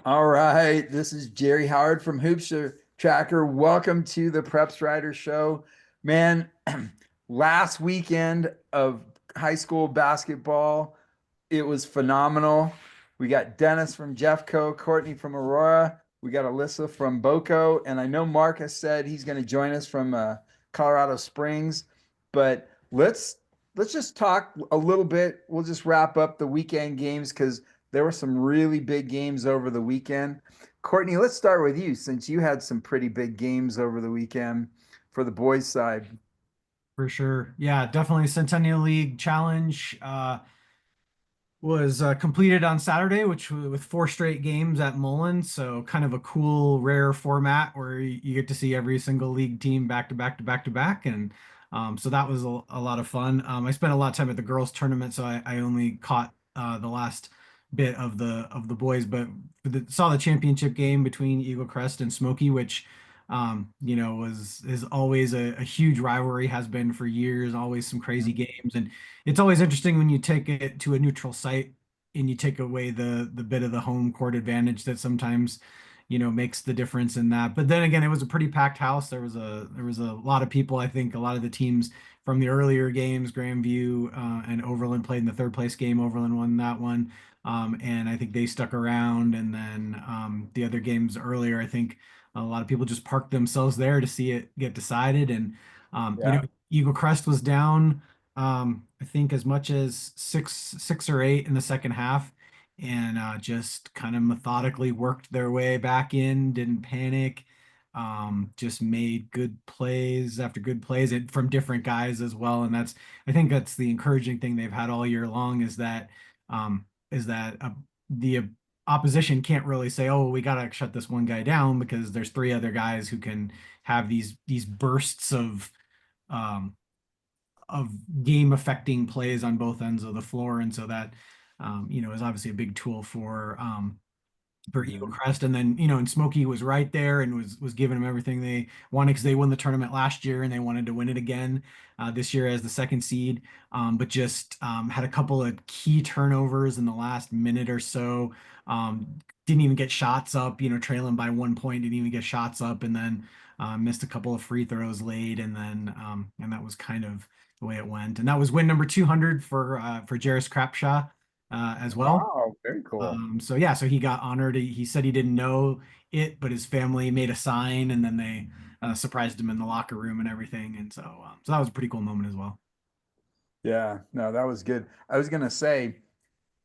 All right, this is Jerry Howard from HoopsTracker. Welcome to the Preps Writer Show. Man, last weekend of high school basketball, it was phenomenal. We got Dennis from Jeffco, Courtney from Aurora, we got Alyssa from Boco, and I know Marcus said he's going to join us from Colorado Springs. But let's just talk a little bit. We'll just wrap up the weekend games because there were some really big games over the weekend. Courtney, let's start with you since you had some pretty big games over the weekend for the boys' side. For sure. Yeah, definitely Centennial League Challenge was completed on Saturday, which with four straight games at Mullen. So kind of a cool, rare format where you get to see every single league team back to back to back to back. And so that was a lot of fun. I spent a lot of time at the girls tournament, so I only caught the last bit of the boys, but saw the championship game between Eagle Crest and Smoky, which is always a huge rivalry, has been for years, always some crazy games. And it's always interesting when you take it to a neutral site and you take away the bit of the home court advantage that sometimes, makes the difference in that. But then again, it was a pretty packed house. There was a lot of people. I think a lot of the teams from the earlier games, Grandview and Overland played in the third place game. Overland won that one. And I think they stuck around. And then the other games earlier, I think a lot of people just parked themselves there to see it get decided. And Yeah. Eagle Crest was down, I think as much as six or eight in the second half, and just kind of methodically worked their way back in, didn't panic, just made good plays after good plays from different guys as well. And I think that's the encouraging thing they've had all year long is that the opposition can't really say, "Oh, we got to shut this one guy down," because there's three other guys who can have these bursts um, of game affecting plays on both ends of the floor, and so that is obviously a big tool for Eagle Mhm. Crest. And then, and Smokey was right there and was giving them everything they wanted because they won the tournament last year and they wanted to win it again this year as the second seed. But just had a couple of key turnovers in the last minute or so. Didn't even get shots up, trailing by 1 point, didn't even get shots up, and then missed a couple of free throws late, and that was kind of the way it went. And that was win number 200 for Jarris Crapshaw as well. Wow, very cool. So yeah, so he got honored. He said he didn't know it, but his family made a sign, and then they surprised him in the locker room and everything. And so that was a pretty cool moment as well. Yeah, no, that was good. I was gonna say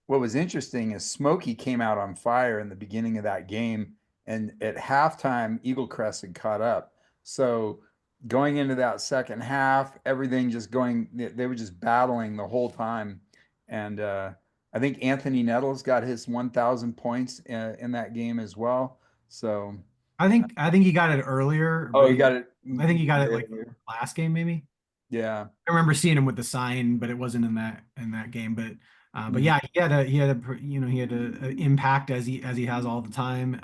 what was interesting is Smokey came out on fire in the beginning of that game, and at halftime, Eagle Crest had caught up. So going into that second half, everything just going, they were just battling the whole time. And I think Anthony Nettles got his 1,000 points in that game as well. So, I think he got it earlier, oh, but you got it I think he got it way like earlier. last game maybe. Yeah. I remember seeing him with the sign, but it wasn't in that game. But Mhm. yeah, he had a impact as he has all the time.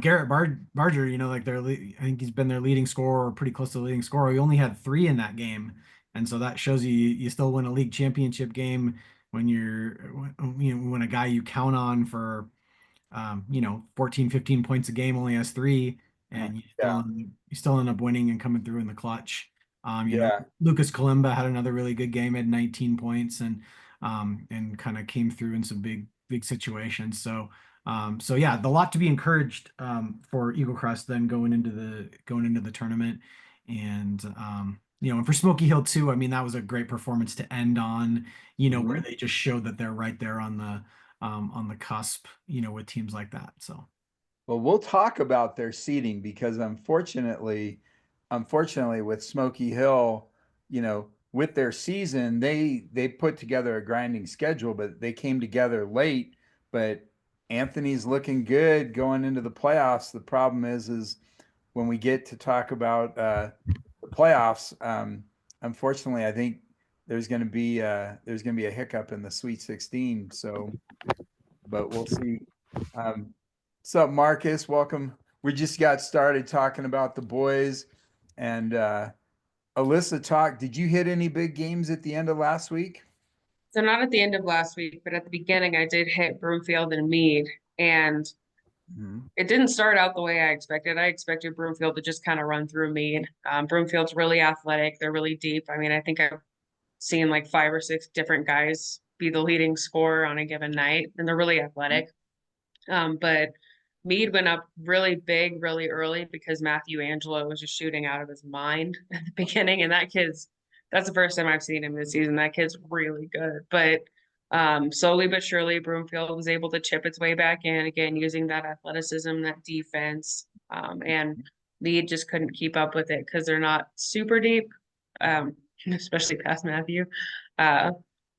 Garrett Barger, like I think he's been their leading scorer or pretty close to the leading scorer. He only had three in that game, and so that shows you still win a league championship game when a guy you count on for 14, 15 points a game only has three, and Yeah. you still end up winning and coming through in the clutch. Yeah. Lucas Kalimba had another really good game, had 19 points, and kind of came through in some big situations. So yeah, the lot to be encouraged for Eagle Crest then going into the tournament. And for Smoky Hill too, I mean, that was a great performance to end on, where Mhm. they just showed that they're right there on the cusp, with teams like that. So Well, we'll talk about their seating because unfortunately, with Smoky Hill, with their season, they put together a grinding schedule, but they came together late. But Anthony's looking good going into the playoffs. The problem is when we get to talk about the playoffs, unfortunately, I think there's going to be a hiccup in the Sweet 16. So, but we'll see. What's up, Marcus? Welcome. We just got started talking about the boys, and Alyssa talked. Did you hit any big games at the end of last week? So not at the end of last week, but at the beginning, I did hit Broomfield and Mead. And Mhm. It didn't start out the way I expected. I expected Broomfield to just kind of run through Mead. Broomfield's really athletic. They're really deep. I mean, I think I've seen like 5 or 6 different guys be the leading scorer on a given night, and they're really athletic. But Mead went up really big, really early because Matthew Angelo was just shooting out of his mind at the beginning. And that's the first time I've seen him this season. That kid's really good. But slowly but surely, Broomfield was able to chip its way back in again, using that athleticism, that defense. And Mead just couldn't keep up with it because they're not super deep, especially past Matthew. Uh,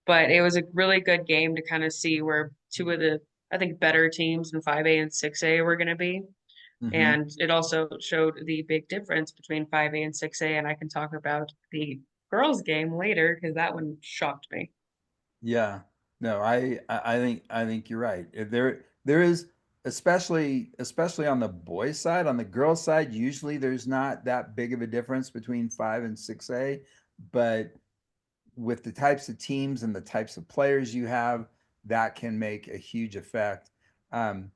but it was a really good game to kind of see where two of the I think better teams in 5A and 6A were going to be. Mhm. And it also showed the big difference between 5A and 6A. And I can talk about the girls' game later because that one shocked me. Yeah. No, I think you're right. There is, especially on the boys side. On the girls side, usually there's not that big of a difference between 5 and 6A, but with the types of teams and the types of players you have, that can make a huge effect. Um,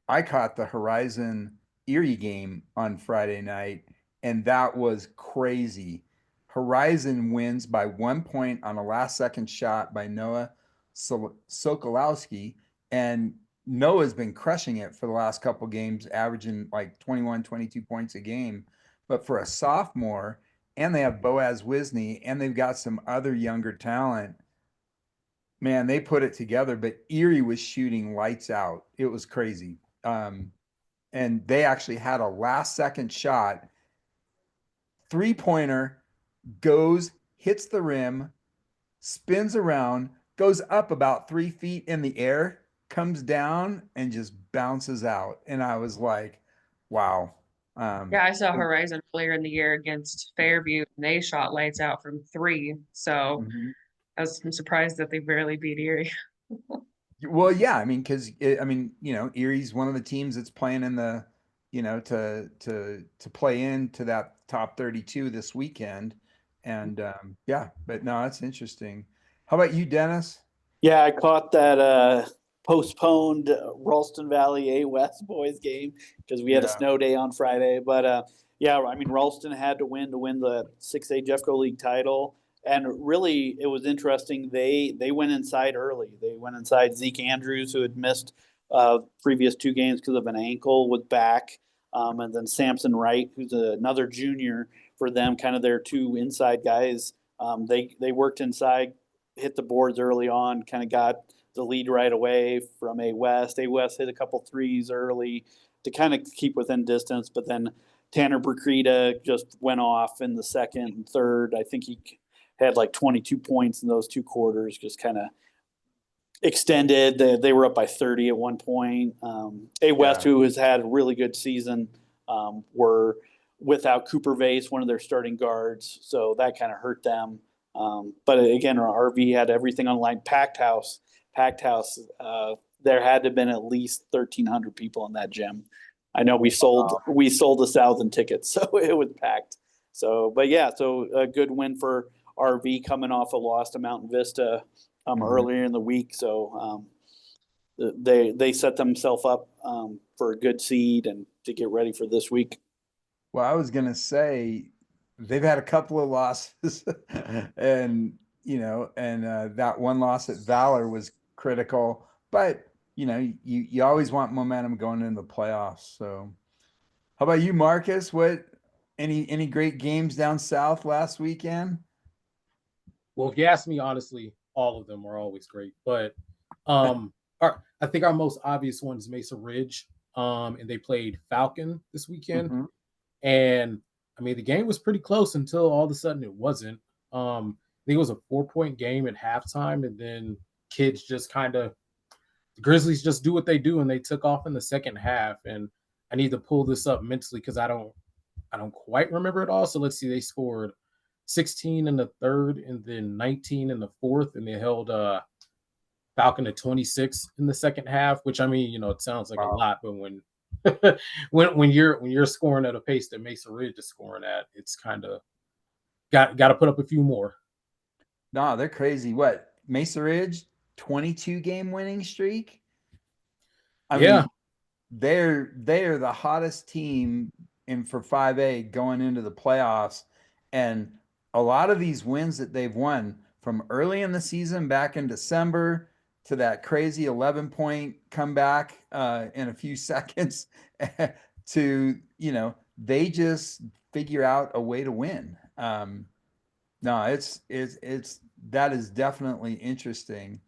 I caught the Horizon Erie game on Friday night, and that was crazy. Horizon wins by 1 point on a last second shot by Noah Sokolowski. And Noah's been crushing it for the last couple games, averaging like 21, 22 points a game. But for a sophomore, and they have Boaz Wisney, and they've got some other younger talent, man, they put it together. But Erie was shooting lights out. It was crazy. And they actually had a last second shot, 3-pointer, goes, hits the rim, spins around, goes up about 3 feet in the air, comes down, and just bounces out. And I was like, wow. Yeah, I saw Horizon earlier in the year against Fairview, and they shot lights out from 3. So Mhm. I'm surprised that they barely beat Erie. Well, yeah, I mean, because I mean, Erie's one of the teams that's playing in the, to play into that top 32 this weekend, and yeah, but no, that's interesting. How about you, Dennis? Yeah, I caught that postponed Ralston Valley A West boys game because we had a Yeah. snow day on Friday. But yeah, I mean Ralston had to win the 6A Jeffco League title, and really it was interesting. They went inside early. They went inside Zeke Andrews, who had missed previous 2 games because of an ankle, with back, and then Samson Wright, who's another junior for them, kind of their two inside guys. They worked inside, hit the boards early on, kind of got the lead right away from A West. A West hit a couple threes early to kind of keep within distance, but then Tanner Bracreta just went off in the second and third. I think he had like 22 points in those 2 quarters, just kind of extended. They were up by 30 at one point. A West, Yeah. who has had a really good season, were without Cooper Vase, one of their starting guards, so that kind of hurt them. But again, our RV had everything online. Packed house, packed house. There had to have been at least 1,300 people in that gym. I know we sold 1,000 tickets, so it was packed. So, but yeah, so a good win for RV coming off a loss to Mountain Vista Mhm. earlier in the week. So they set themselves up for a good seed and to get ready for this week. Well, I was gonna say they've had a couple of losses, and that one loss at Valor was critical. But you always want momentum going into the playoffs. So, how about you, Marcus? What any great games down south last weekend? Well, if you ask me honestly, all of them are always great. But I think our most obvious one is Mesa Ridge. And they played Falcon this weekend. Mhm. And I mean, the game was pretty close until all of a sudden it wasn't. I think it was a 4 point game at halftime, and then kids just kind of the Grizzlies just do what they do, and they took off in the second half. And I need to pull this up mentally because I don't quite remember it all. So let's see, they scored 16 in the third and then 19 in the fourth, and they held Falcon to 26 in the second half, which I mean, it sounds like a Wow. lot, but when when you're scoring at a pace that Mesa Ridge is scoring at, it's kind of got to put up a few more. No, they're crazy. What, Mesa Ridge, 22 game winning streak? I Yeah, mean, they are the hottest team in for 5A going into the playoffs. And a lot of these wins that they've won from early in the season back in December to that crazy 11-point comeback in a few seconds to, they just figure out a way to win. No, it's that is definitely interesting.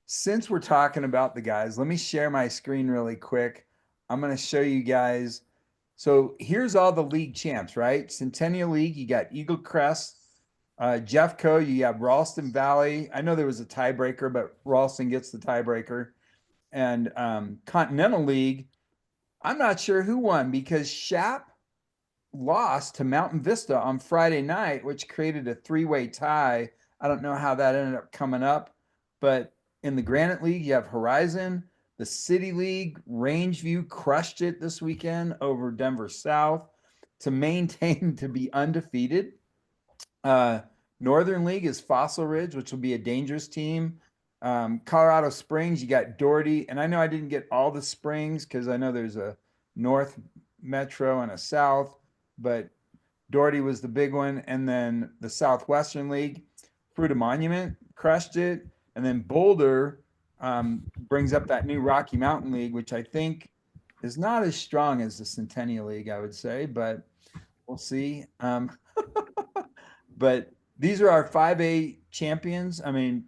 Since we're talking about the guys, let me share my screen really quick. I'm going to show you guys. So here's all the league champs, right? Centennial League, you got Eagle Crest, Jeffco, you have Ralston Valley. I know there was a tiebreaker, but Ralston gets the tiebreaker. And Continental League, I'm not sure who won because Shap lost to Mountain Vista on Friday night, which created a three-way tie. I don't know how that ended up coming up, but in the Granite League, you have Horizon, the City League, Rangeview crushed it this weekend over Denver South to maintain to be undefeated. Northern League is Fossil Ridge, which will be a dangerous team. Colorado Springs, you got Doherty, and I know I didn't get all the springs because I know there's a North Metro and a South, but Doherty was the big one. And then the Southwestern League, Fruita Monument crushed it. And then Boulder brings up that new Rocky Mountain League, which I think is not as strong as the Centennial League, I would say, but we'll see. But these are our 5A champions. I mean,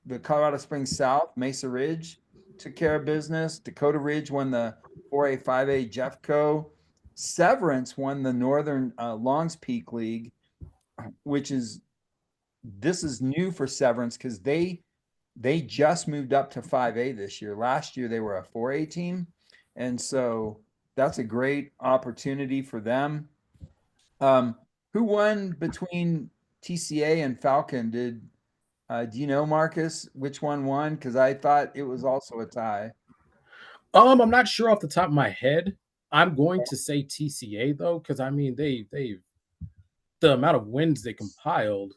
the Colorado Springs South, Mesa Ridge took care of business. Dakota Ridge won the 4A, 5A Jeffco. Severance won the Northern Longs Peak League, which is new for Severance because they just moved up to 5A this year. Last year they were a 4A team, and so that's a great opportunity for them. Who won between TCA and Falcon? Do you know, Marcus, which one won? Because I thought it was also a tie. I'm not sure off the top of my head. I'm going to say TCA though, because I mean they the amount of wins they compiled,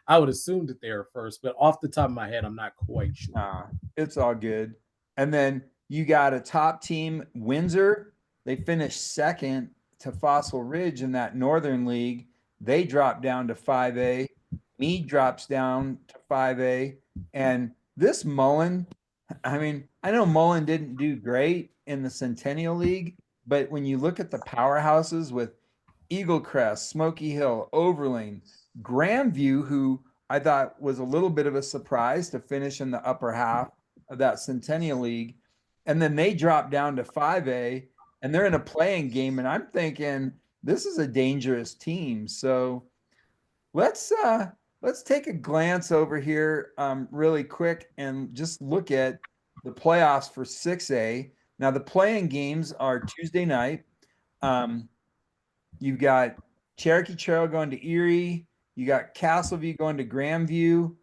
I would assume that they are first, but off the top of my head, I'm not quite sure. It's all good. And then you got a top team, Windsor. They finished second to Fossil Ridge in that Northern League. They dropped down to 5A. Meade drops down to 5A. And this Mullen, I mean, I know Mullen didn't do great in the Centennial League, but when you look at the powerhouses with Eagle Crest, Smoky Hill, Overling, Grandview, who I thought was a little bit of a surprise to finish in the upper half of that Centennial League. And then they drop down to 5A and they're in a playing game. And I'm thinking this is a dangerous team. So let's take a glance over here really quick and just look at the playoffs for 6A. Now the playing games are Tuesday night. You've got Cherokee Trail going to Erie. You got Castleview going to Grandview.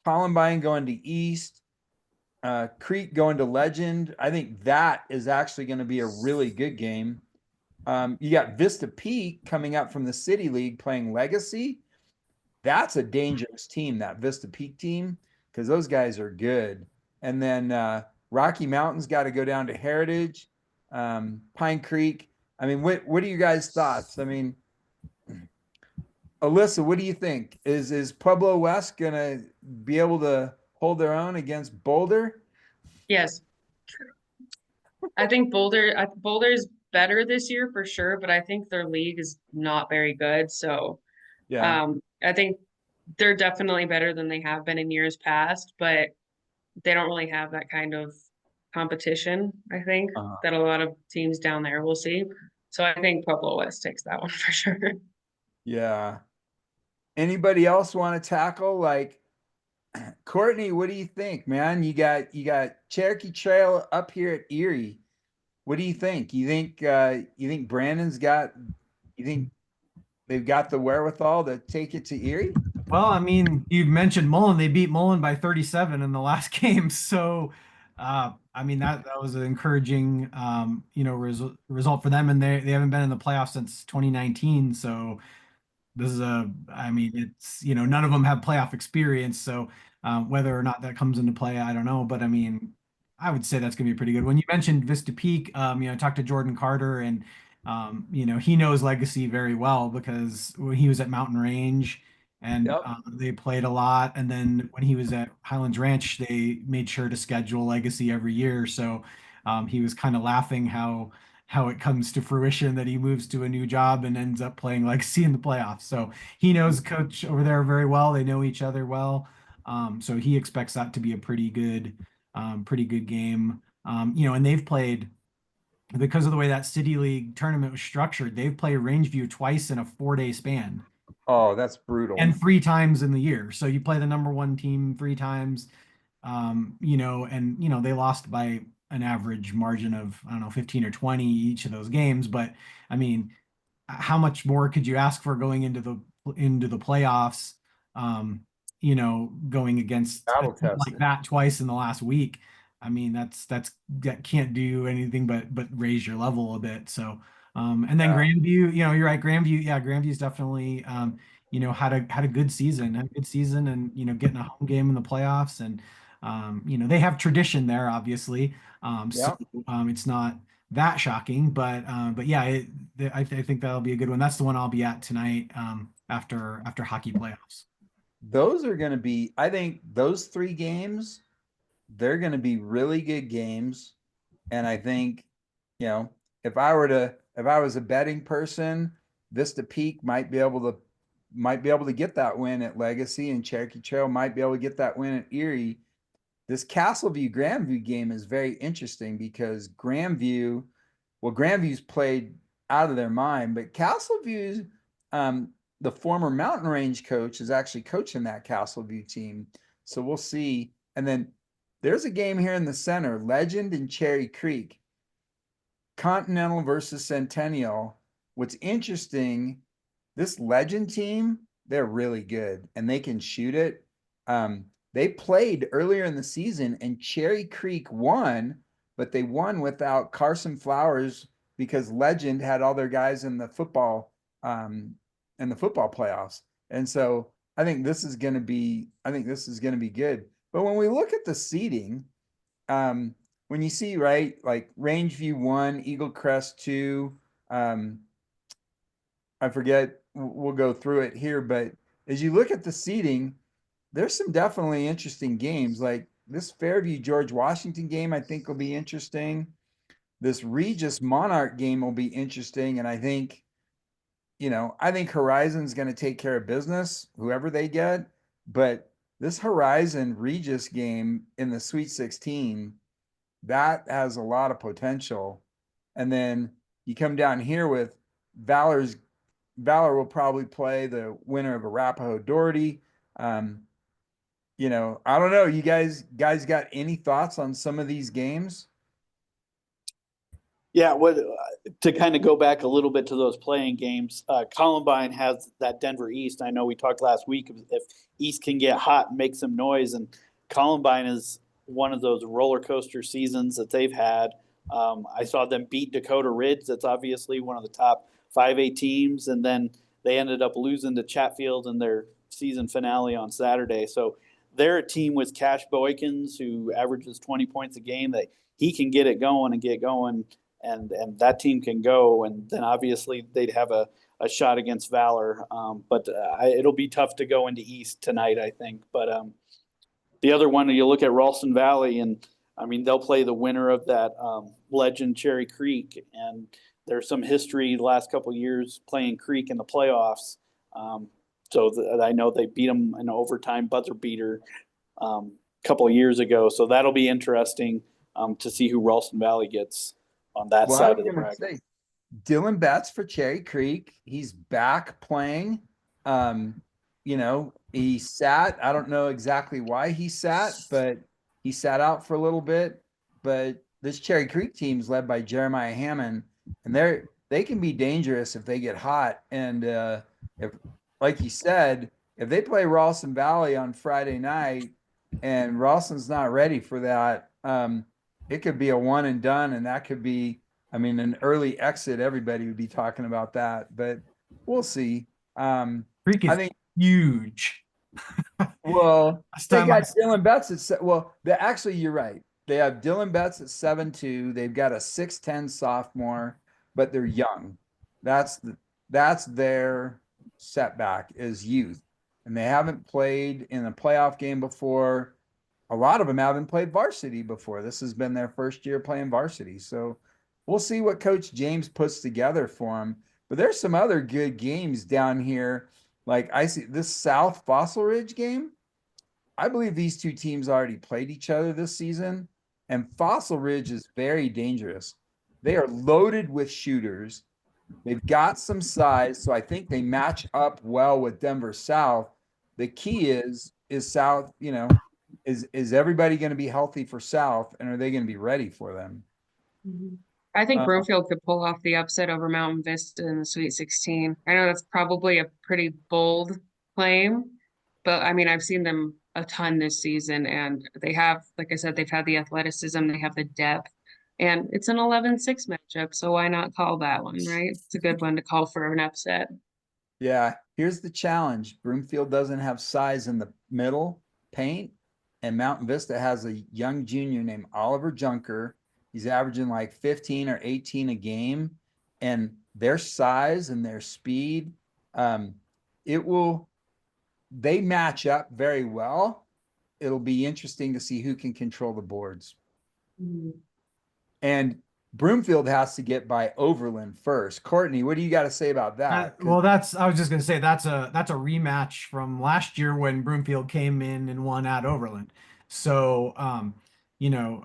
Columbine going to East. Crete going to Legend. I think that is actually going to be a really good game. You got Vista Peak coming up from the City League playing Legacy. That's a dangerous team, that Vista Peak team, because those guys are good. And then Rocky Mountain's got to go down to Heritage. Pine Creek. I mean, what are you guys' thoughts? I mean, Alyssa, what do you think? Is Pueblo West gonna be able to hold their own against Boulder? Yes. I think Boulder's better this year for sure, but I think their league is not very good. So Yeah. I think they're definitely better than they have been in years past, but they don't really have that kind of competition, I think, that a lot of teams down there will see. So I think Pueblo West takes that one for sure. Yeah. Anybody else want to tackle? Like, Courtney, what do you think, man? You got Cherokee Trail up here at Erie. What do you think? You think Brandon's got you think they've got the wherewithal to take it to Erie? Well, I mean, you mentioned Mullen. They beat Mullen by 37 in the last game. So, I mean, that was an encouraging, result for them. And they haven't been in the playoffs since 2019. So this is I mean, it's, none of them have playoff experience. So whether or not that comes into play, I don't know. But I mean, I would say that's going to be a pretty good one. You mentioned Vista Peak. I talked to Jordan Carter, and he knows Legacy very well because when he was at Mountain Range, and Yep. they played a lot. And then when he was at Highlands Ranch, they made sure to schedule Legacy every year. So he was kind of laughing how it comes to fruition that he moves to a new job and ends up playing Legacy in the playoffs. So he knows Coach over there very well. They know each other well. So he expects that to be a pretty good game. And they've played, because of the way that City League tournament was structured, they've played Rangeview twice in a 4-day span Oh, that's brutal. and 3 times in the year. So you play the number one team 3 times, they lost by an average margin of, I don't know, 15 or 20 each of those games. But I mean, how much more could you ask for going into the playoffs? Going against a Battle team like tested. that twice in the last week. I mean, that can't do anything but raise your level a bit. So, and then Yeah. Grandview, you're right. Grandview's definitely, had a good season, and getting a home game in the playoffs, and they have tradition there, obviously. So it's not that shocking, but yeah, I think that'll be a good one. That's the one I'll be at tonight, after hockey playoffs. Those are going to be, I think those 3 games, they're going to be really good games. And I think, if I was a betting person, Vista Peak might be able to get that win at Legacy, and Cherokee Trail might be able to get that win at Erie. This Castleview Grandview game is very interesting because Grandview's played out of their mind, but Castleview's, the former Mountain Range coach is actually coaching that Castleview team. So we'll see. And then there's a game here in the center, Legend and Cherry Creek, Continental versus Centennial. What's interesting, this Legend team, they're really good and they can shoot it. They played earlier in the season and Cherry Creek won, but they won without Carson Flowers because Legend had all their guys in the football playoffs. And so I think this is going to be good. But when we look at the seeding, when you see, right, like Rangeview 1, Eagle Crest 2, I forget, we'll go through it here, but as you look at the seeding, there's some definitely interesting games. Like this Fairview George Washington game, I think will be interesting. This Regis Monarch game will be interesting. And I think Horizon's going to take care of business, whoever they get. But this Horizon Regis game in the Sweet 16, that has a lot of potential. And then you come down here with Valor will probably play the winner of Arapahoe Doherty. I don't know. You guys got any thoughts on some of these games? Yeah, to kind of go back a little bit to those playing games, Columbine has that Denver East. I know we talked last week if East can get hot and make some noise, and Columbine is one of those roller coaster seasons that they've had. I saw them beat Dakota Ridge. That's obviously one of the top 5A teams, and then they ended up losing to Chatfield in their season finale on Saturday. So they're a team with Cash Boykins, who averages 20 points a game, that he can get it going and get going, and that team can go. And then obviously they'd have a shot against Valor. But it'll be tough to go into East tonight, I think. But the other one, you look at Ralston Valley, and I mean, they'll play the winner of that Legend Cherry Creek. And there's some history the last couple of years playing Creek in the playoffs. I know they beat them in an overtime buzzer beater a couple of years ago. So that'll be interesting to see who Ralston Valley gets on that side of the bracket. Dylan Betts for Cherry Creek. He's back playing. He sat. I don't know exactly why he sat, but he sat out for a little bit. But this Cherry Creek team's led by Jeremiah Hammond, and they can be dangerous if they get hot. And if, like you said, if they play Ralston Valley on Friday night and Ralston's not ready for that, it could be a one and done, and that could be, an early exit. Everybody would be talking about that, but we'll see. Creek is I think huge. Well, Last they time got Dylan Betts. Actually, you're right. they have Dylan Betts at 7'2". They've got a 6'10" sophomore, but they're young. That's that's their setback is youth. And they haven't played in a playoff game before. A lot of them haven't played varsity before. This has been their first year playing varsity. So we'll see what Coach James puts together for them. But there's some other good games down here. Like I see this South Fossil Ridge game. I believe these two teams already played each other this season, and Fossil Ridge is very dangerous. They are loaded with shooters. They've got some size, so I think they match up well with Denver South. The key is South, is everybody going to be healthy for South, and are they going to be ready for them? I think Uh, Broomfield could pull off the upset over Mountain Vista in the Sweet 16. I know that's probably a pretty bold claim, but I mean, I've seen them a ton this season, and they have, like I said, they've had the athleticism, they have the depth, and it's an 11-6 matchup, so why not call that one, right? It's a good one to call for an upset. Yeah, here's the challenge. Broomfield doesn't have size in the middle paint, and Mountain Vista has a young junior named Oliver Junker. He's averaging like 15 or 18 a game, and their size and their speed, um, it will they match up very well. It'll be interesting to see who can control the boards. And Broomfield has to get by Overland first. Courtney, what do you got to say about that? Well, I was just gonna say that's a rematch from last year when Broomfield came in and won at Overland. So, you know,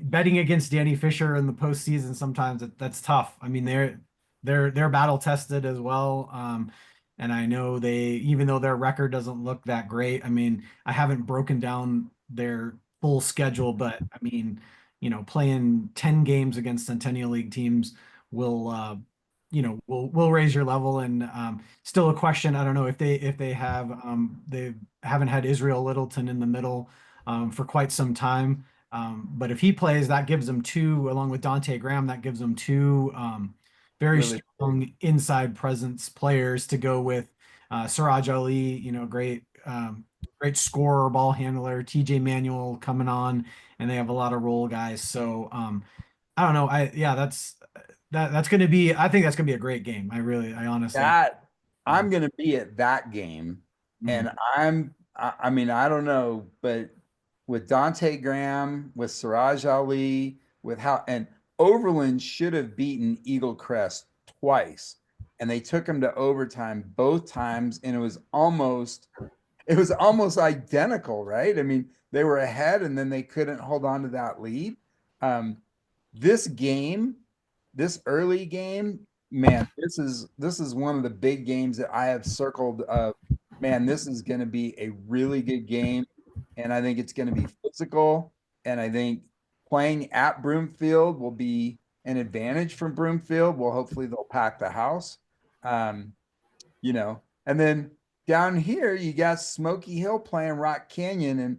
betting against Danny Fisher in the postseason sometimes that's tough. I mean, they're battle tested as well. And I know even though their record doesn't look that great. I mean, I haven't broken down their full schedule, but I mean, playing 10 games against Centennial League teams will will raise your level. And still a question. I don't know if they haven't had Israel Littleton in the middle for quite some time. But if he plays, that gives them two, along with Dante Graham, that gives them two very Really? strong inside presence players to go with. Siraj Ali, great scorer, ball handler. TJ Manuel coming on, and they have a lot of role guys. So I don't know. That's going to be. I think that's going to be a great game. I honestly. I'm going to be at that game, and I mean, I don't know, but with Dante Graham, with Siraj Ali, and Overland should have beaten Eagle Crest twice, and they took him to overtime both times, and it was almost identical, right? I mean, they were ahead, and then they couldn't hold on to that lead. This game, this early game, man, this is one of the big games that I have circled. Man, this is going to be a really good game, and I think it's going to be physical. And I think playing at Broomfield will be an advantage from Broomfield. Well, hopefully they'll pack the house, um, and then down here you got Smoky Hill playing Rock Canyon, and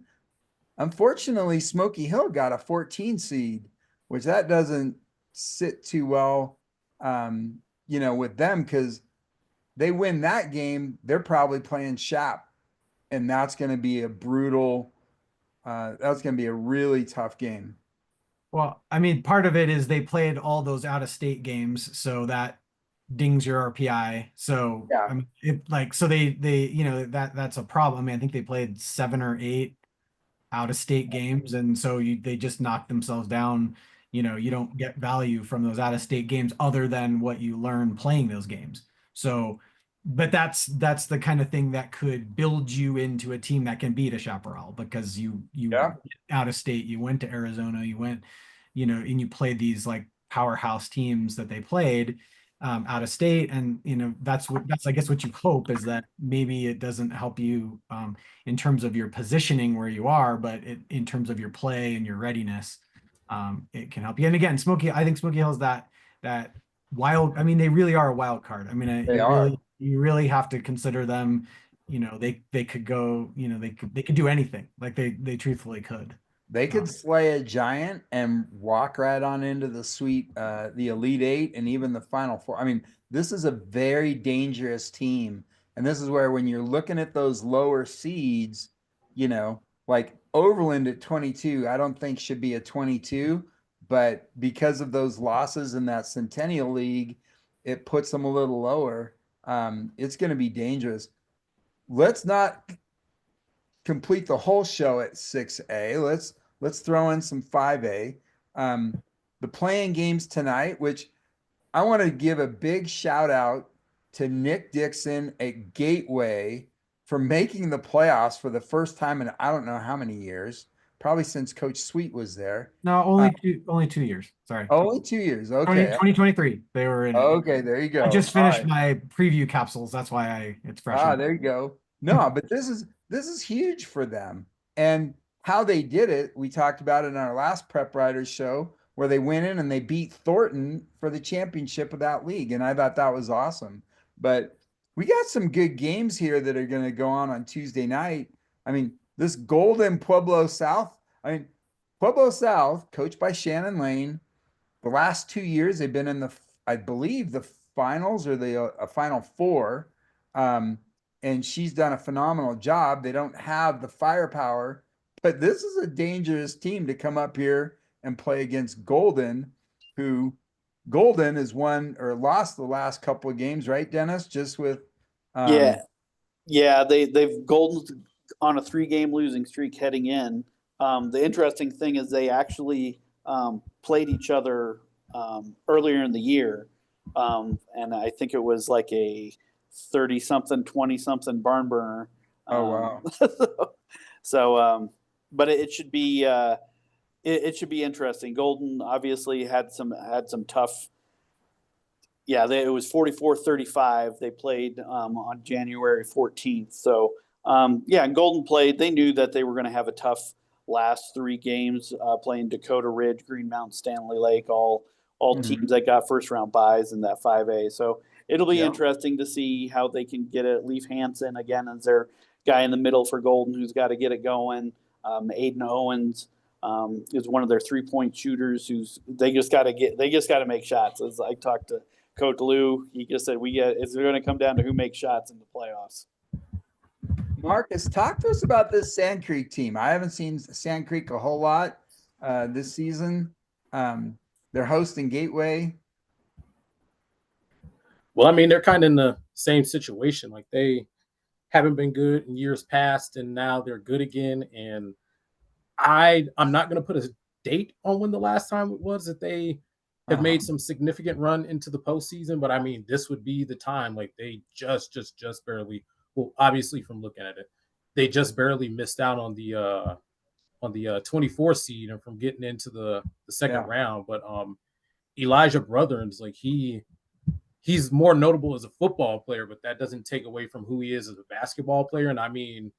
unfortunately, Smoky Hill got a 14 seed, which that doesn't sit too well, with them because they win that game, they're probably playing Shap, and that's going to be a brutal. That's going to be a really tough game. Well, I mean, part of it is they played all those out of state games, so that dings your RPI. So Yeah. I mean, so they that's a problem. I mean, I think they played 7 or 8 out of state games, and so they just knocked themselves down. You don't get value from those out of state games other than what you learn playing those games. So, but that's the kind of thing that could build you into a team that can beat a Chaparral because you Yeah. out of state, you went to Arizona, you went, and you played these like powerhouse teams that they played out of state. And that's I guess what you hope is that maybe it doesn't help you in terms of your positioning where you are, but in terms of your play and your readiness, it can help you. And again, I think Smoky Hill is that wild. I mean, they really are a wild card. I mean, They are. you really have to consider them. They could go. They could do anything. Like they truthfully could. They could slay a giant and walk right on into the Elite Eight, and even the Final Four. I mean, this is a very dangerous team. And this is where when you're looking at those lower seeds, like Overland at 22, I don't think should be a 22, but because of those losses in that Centennial League, it puts them a little lower. It's going to be dangerous. Let's not complete the whole show at 6A. Let's throw in some 5A. The playing games tonight, which I want to give a big shout out to Nick Dixon at Gateway for making the playoffs for the first time in I don't know how many years, probably since Coach Sweet was there. No, only 2 years. Sorry. Only 2 years. 20, Okay. 2023. They were in it. Okay, there you go. I just All finished right. my preview capsules. That's why it's fresh. There you go. No, but this is huge for them. And how they did it, we talked about it in our last Prep Writers show where they went in and they beat Thornton for the championship of that league. And I thought that was awesome. But we got some good games here that are going to go on Tuesday night. I mean, this Golden Pueblo South, Pueblo South, coached by Shannon Lane, the last 2 years they've been in I believe the finals or the final four. And she's done a phenomenal job. They don't have the firepower, but this is a dangerous team to come up here and play against Golden, who Golden has won or lost the last couple of games, right, Dennis? Just with they've Golden's on a 3-game losing streak heading in. The interesting thing is they actually played each other earlier in the year, and I think it was like a 30-something, 20-something barn burner. Oh wow! But it should be it should be interesting. Golden obviously had some tough. Yeah, it was 44-35. They played on January 14th. So Golden played. They knew that they were going to have a tough last 3 games, playing Dakota Ridge, Green Mountain, Stanley Lake, all teams that got first round buys in that 5A. So it'll be interesting to see how they can get it. Leaf Hansen again as their guy in the middle for Golden, who's got to get it going. Aiden Owens is one of their 3-point shooters. They just got to make shots. As I talked to Coach Lou, he just said it's going to come down to who makes shots in the playoffs. Marcus, talk to us about this Sand Creek team. I haven't seen Sand Creek a whole lot this season. They're hosting Gateway. Well, I mean, they're kind of in the same situation. Like they haven't been good in years past, and now they're good again. And I'm not going to put a date on when the last time it was that they have made some significant run into the postseason. But I mean, this would be the time. Like they just barely. Well, obviously, from looking at it, they just barely missed out on the 24 seed and from getting into the second round. But Elijah Brotherns, like he's more notable as a football player, but that doesn't take away from who he is as a basketball player. And I mean,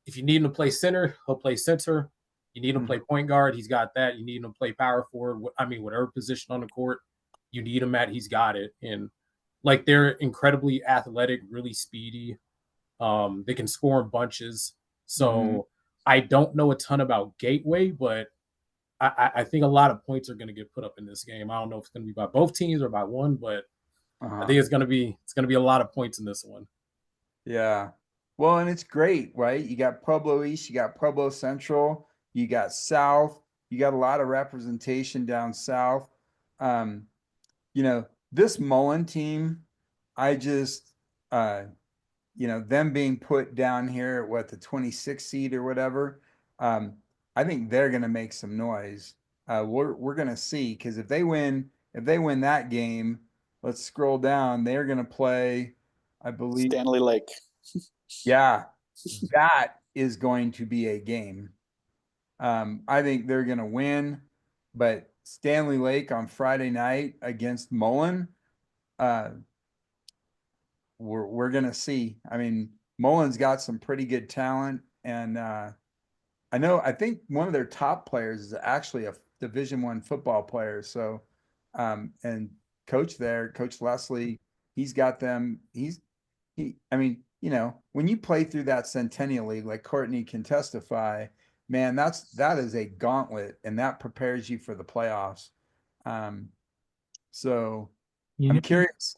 if you need him to play center, he'll play center. You need him to play point guard, he's got that. You need him to play power forward. I mean, whatever position on the court you need him at, he's got it. And like they're incredibly athletic, really speedy. They can score in bunches. So I don't know a ton about Gateway, but I think a lot of points are going to get put up in this game. I don't know if it's going to be by both teams or by one, but I think it's going to be a lot of points in this one. Yeah. Well, and it's great, right? You got Pueblo East, you got Pueblo Central, you got South, you got a lot of representation down South. This Mullen team, I just them being put down here at the 26th seed or whatever, I think they're going to make some noise. We're going to see, because if they win that game, let's scroll down. They're going to play, I believe, Stanley Lake. Yeah, that is going to be a game. I think they're going to win, but Stanley Lake on Friday night against Mullen, we're going to see. I mean, Mullen's got some pretty good talent, and I think one of their top players is actually a Division I football player. So, and Coach Leslie, he's got them. When you play through that Centennial League, like Courtney can testify, man, that is a gauntlet, and that prepares you for the playoffs. So I'm curious.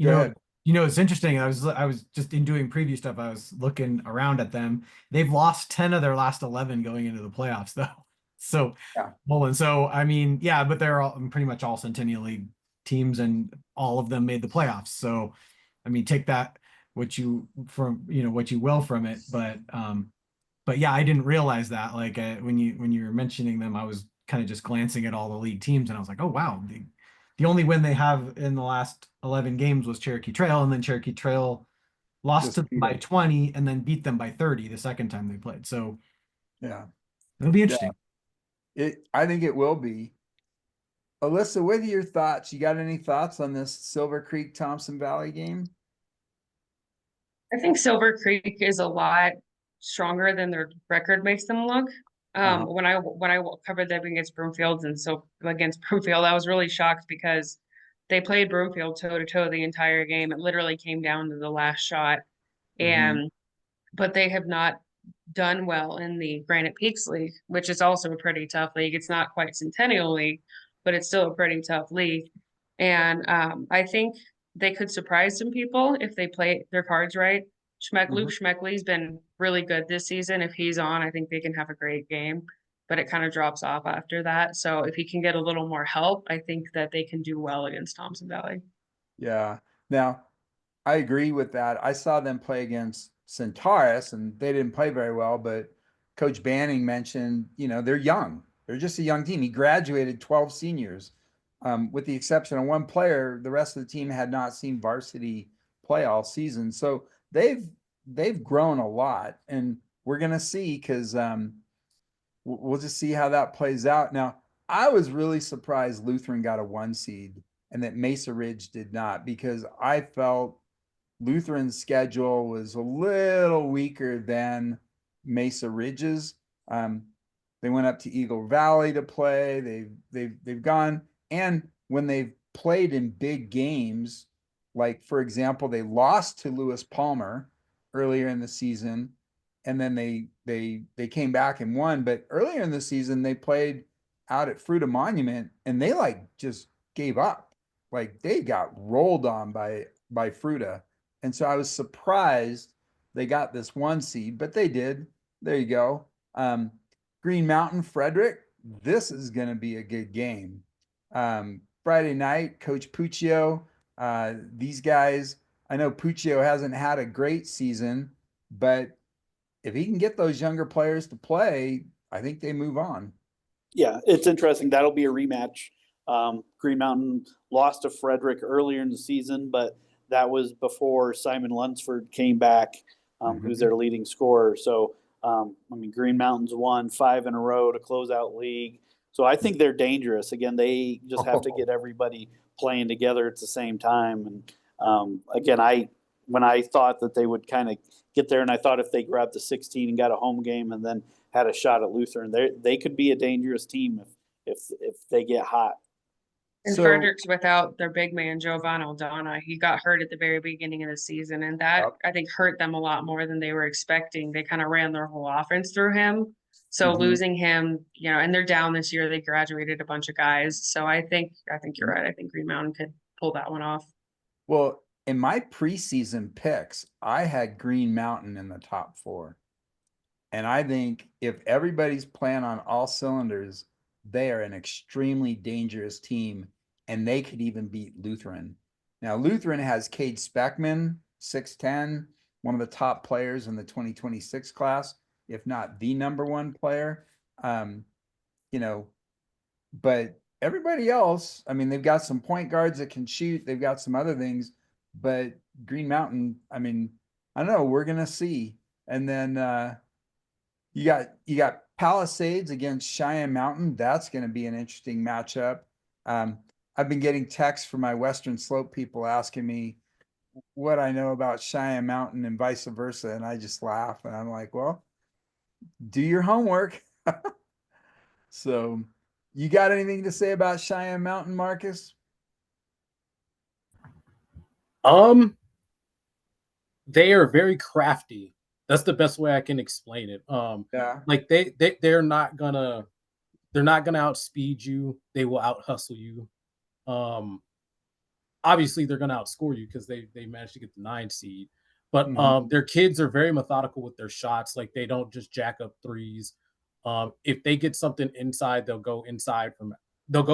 Go ahead. It's interesting. I was just in doing preview stuff. I was looking around at them. They've lost 10 of their last 11 going into the playoffs, though. So, Yeah. Mullen. So, I mean, yeah, but they're all pretty much all Centennial League teams, and all of them made the playoffs. So, I mean, take that what you will from it. But yeah, I didn't realize that. Like when you were mentioning them, I was kind of just glancing at all the league teams, and I was like, oh wow, the only win they have in the last 11 games was Cherokee Trail, and then Cherokee Trail lost Just to them beat by 'em. 20 and then beat them by 30 the second time they played. So Yeah. it'll be Yeah. interesting. I think it will be. Alyssa, what are your thoughts? You got any thoughts on this Silver Creek Thompson Valley game? I think Silver Creek is a lot stronger than their record makes them look. Uh-huh. When I covered them against Broomfield, and so against Broomfield, I was really shocked because they played Broomfield toe to toe the entire game. It literally came down to the last shot, Mhm. and but they have not done well in the Granite Peaks League, which is also a pretty tough league. It's not quite Centennial League, but it's still a pretty tough league. And I think they could surprise some people if they play their cards right. Luke Mhm. Schmeckley's been really good this season. If he's on, I think they can have a great game, but it kind of drops off after that. So if he can get a little more help, I think that they can do well against Thompson Valley. Yeah. Now, I agree with that. I saw them play against Centaurus and they didn't play very well, but Coach Banning mentioned, they're young. They're just a young team. He graduated 12 seniors. With the exception of one player, the rest of the team had not seen varsity play all season. So they've grown a lot, and we're gonna see because we'll just see how that plays out. Now, I was really surprised Lutheran got a 1 seed and that Mesa Ridge did not, because I felt Lutheran's schedule was a little weaker than Mesa Ridge's. Um, they went up to Eagle Valley to play. They've gone, and when they've played in big games, like for example, they lost to Lewis Palmer earlier in the season, and then they came back and won. But earlier in the season, they played out at Fruita Monument, and they like just gave up. Like they got rolled on by Fruita. And so I was surprised they got this 1 seed, but they did. There you go. Green Mountain, Frederick. This is going to be a good game. Friday night, Coach Puccio. These guys, I know Puccio hasn't had a great season, but if he can get those younger players to play, I think they move on. Yeah, it's interesting. That'll be a rematch. Green Mountain lost to Frederick earlier in the season, but that was before Simon Lunsford came back, who's their leading scorer. So, Green Mountain's won 5 in a row to close out league. So I think they're dangerous. Again, they just have to get everybody playing together at the same time. And again, when I thought that they would kind of get there, and I thought if they grabbed the 16 and got a home game and then had a shot at Lutheran, they could be a dangerous team if they get hot. And So, Frederick's without their big man, Jovan Aldana. He got hurt at the very beginning of the season, and that yep. I think hurt them a lot more than they were expecting. They kind of ran their whole offense through him. So Mhm. losing him, and they're down this year. They graduated a bunch of guys. So I think you're right. I think Green Mountain could pull that one off. Well, in my preseason picks, I had Green Mountain in the top 4. And I think if everybody's playing on all cylinders, they are an extremely dangerous team, and they could even beat Lutheran. Now, Lutheran has Cade Speckman, 6'10", one of the top players in the 2026 class, if not the number one player. Um, you know, but everybody else, I mean, they've got some point guards that can shoot. They've got some other things, but Green Mountain, I mean, I don't know. We're gonna see. And then you got Palisades against Cheyenne Mountain. That's going to be an interesting matchup. Um, I've been getting texts from my Western Slope people asking me what I know about Cheyenne Mountain and vice versa, and I just laugh and I'm like, well, do your homework. So, you got anything to say about Cheyenne Mountain, Marcus? Um, they are very crafty. That's the best way I can explain it. Yeah. Like they're not gonna outspeed you. They will out hustle you. Um, obviously they're going to outscore you because they managed to get the 9 seed. But Mhm. their kids are very methodical with their shots. Like they don't just jack up threes. If they get something inside, they'll go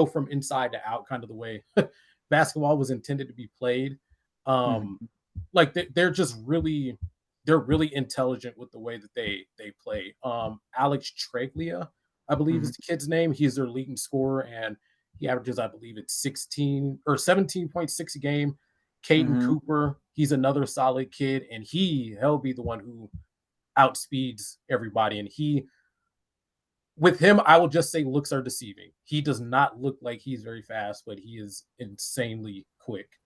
from inside to out, kind of the way basketball was intended to be played. Um, Mhm. like they're just really they're really intelligent with the way that they play. Alex Traglia, I believe is Mhm. the kid's name. He's their leading scorer, and he averages, I believe, it's 16 or 17.6 a game. Caden Mhm. Cooper, he's another solid kid, and he'll be the one who outspeeds everybody. And with him, I will just say looks are deceiving. He does not look like he's very fast, but he is insanely quick.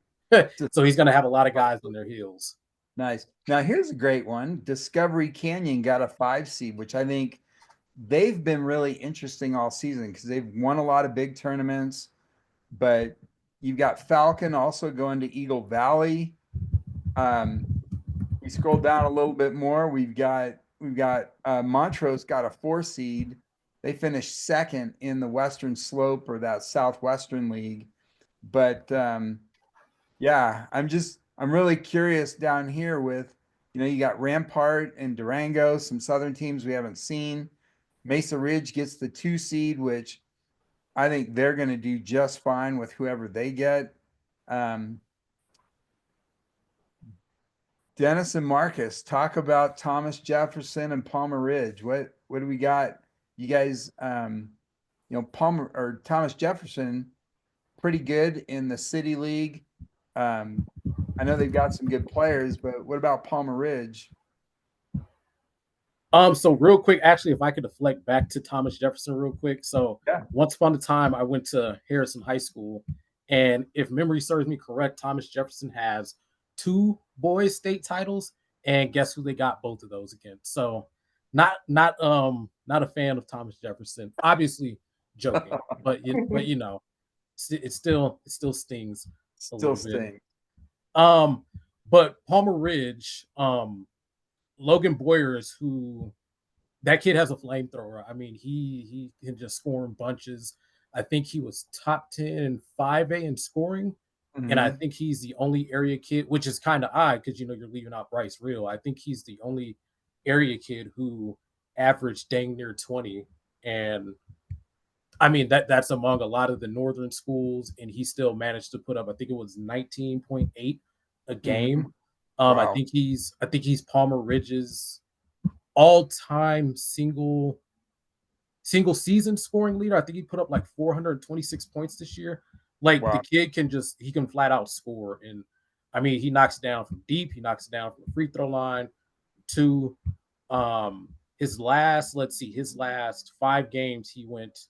So he's going to have a lot of guys on their heels. Nice. Now here's a great one. Discovery Canyon got a 5 seed, which I think they've been really interesting all season because they've won a lot of big tournaments. But you've got Falcon also going to Eagle Valley. We scroll down a little bit more. We've got Montrose got a 4 seed. They finished second in the Western Slope or that Southwestern League. But yeah, I'm really curious down here with, you got Rampart and Durango, some Southern teams we haven't seen. Mesa Ridge gets the 2 seed, which I think they're going to do just fine with whoever they get. Um, Dennis and Marcus, talk about Thomas Jefferson and Palmer Ridge. What do we got? You guys, Palmer or Thomas Jefferson, pretty good in the City League. Um, I know they've got some good players, but what about Palmer Ridge? So real quick, actually, if I could deflect back to Thomas Jefferson real quick. So Yeah. once upon a time, I went to Harrison High School, and if memory serves me correct, Thomas Jefferson has 2 boys state titles, and guess who they got both of those against? So not a fan of Thomas Jefferson. Obviously joking, but it still stings a Still little bit. stink. But Palmer Ridge, Logan Boyers, who that kid has a flamethrower. I mean, he can just score in bunches. I think he was top 10 in 5A in scoring. And I Mhm. think he's the only area kid, which is kind of odd because you're leaving out Bryce Real. I think he's the only area kid who averaged dang near 20. And I mean that's among a lot of the northern schools, and he still managed to put up, I think it was 19.8 a game. Mhm. Wow. I think he's Palmer Ridge's all-time single season scoring leader. I think he put up like 426 points this year. Like the Wow. kid he can flat out score. And I mean, he knocks down from deep, he knocks down from the free throw line. To his last 5 games, he went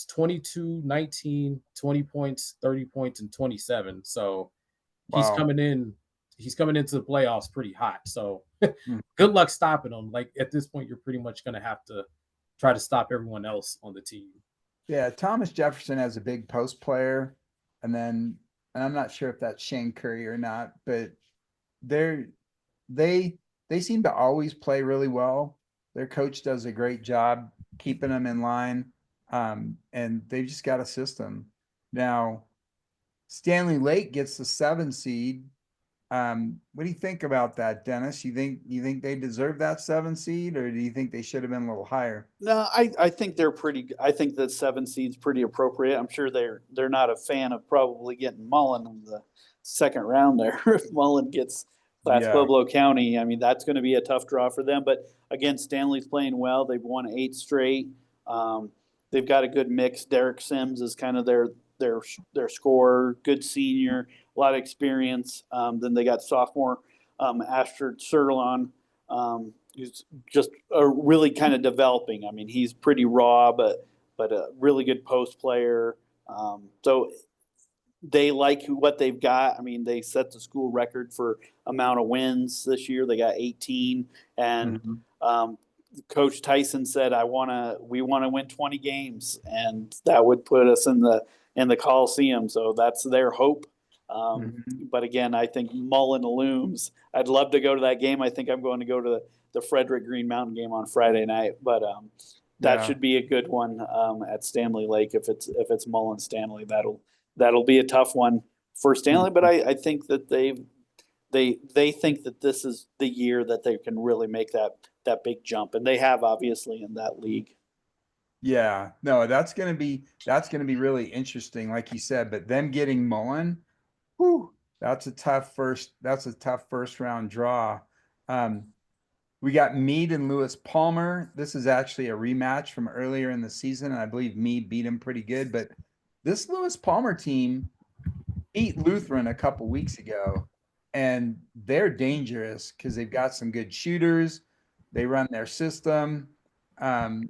22, 19, 20 points, 30 points, and 27. So he's Wow. coming in, he's coming into the playoffs pretty hot. So Mm. good luck stopping him. Like at this point, you're pretty much gonna have to try to stop everyone else on the team. Yeah, Thomas Jefferson has a big post player, and I'm not sure if that's Shane Curry or not, but they're they they seem to always play really well. Their coach does a great job keeping them in line, and they've just got a system. Now, Stanley Lake gets the 7 seed. What do you think about that, Dennis? You think they deserve that 7 seed, or do you think they should have been a little higher? No, I think they're pretty. I think the 7 seed's pretty appropriate. I'm sure they're not a fan of probably getting Mullen in the second round there. If Mullen gets past Yeah. Pueblo County, I mean that's going to be a tough draw for them. But again, Stanley's playing well. They've won 8 straight. Um, they've got a good mix. Derek Sims is kind of their scorer, good senior, a lot of experience. Then they got sophomore Astrid Serlon. Who's just really kind of developing. I mean, he's pretty raw, but a really good post player. So they like what they've got. I mean, they set the school record for amount of wins this year. They got 18, and Mhm. Coach Tyson said, we want to win 20 games, and that would put us in the Coliseum. So that's their hope. Mhm. But again, I think Mullen looms. I'd love to go to that game. I think I'm going to go to the Frederick Green Mountain game on Friday night, but that Yeah. should be a good one at Stanley Lake if it's Mullen Stanley. That'll be a tough one. for Stanley, but I think that they think that this is the year that they can really make that big jump, and they have obviously in that league. Yeah, no, that's gonna be really interesting, like you said. But them getting Mullen, whew, that's a tough first round draw. Um, we got Meade and Lewis Palmer. This is actually a rematch from earlier in the season, and I believe Meade beat him pretty good. But this Lewis Palmer team beat Lutheran a couple weeks ago, and they're dangerous because they've got some good shooters. They run their system. Um,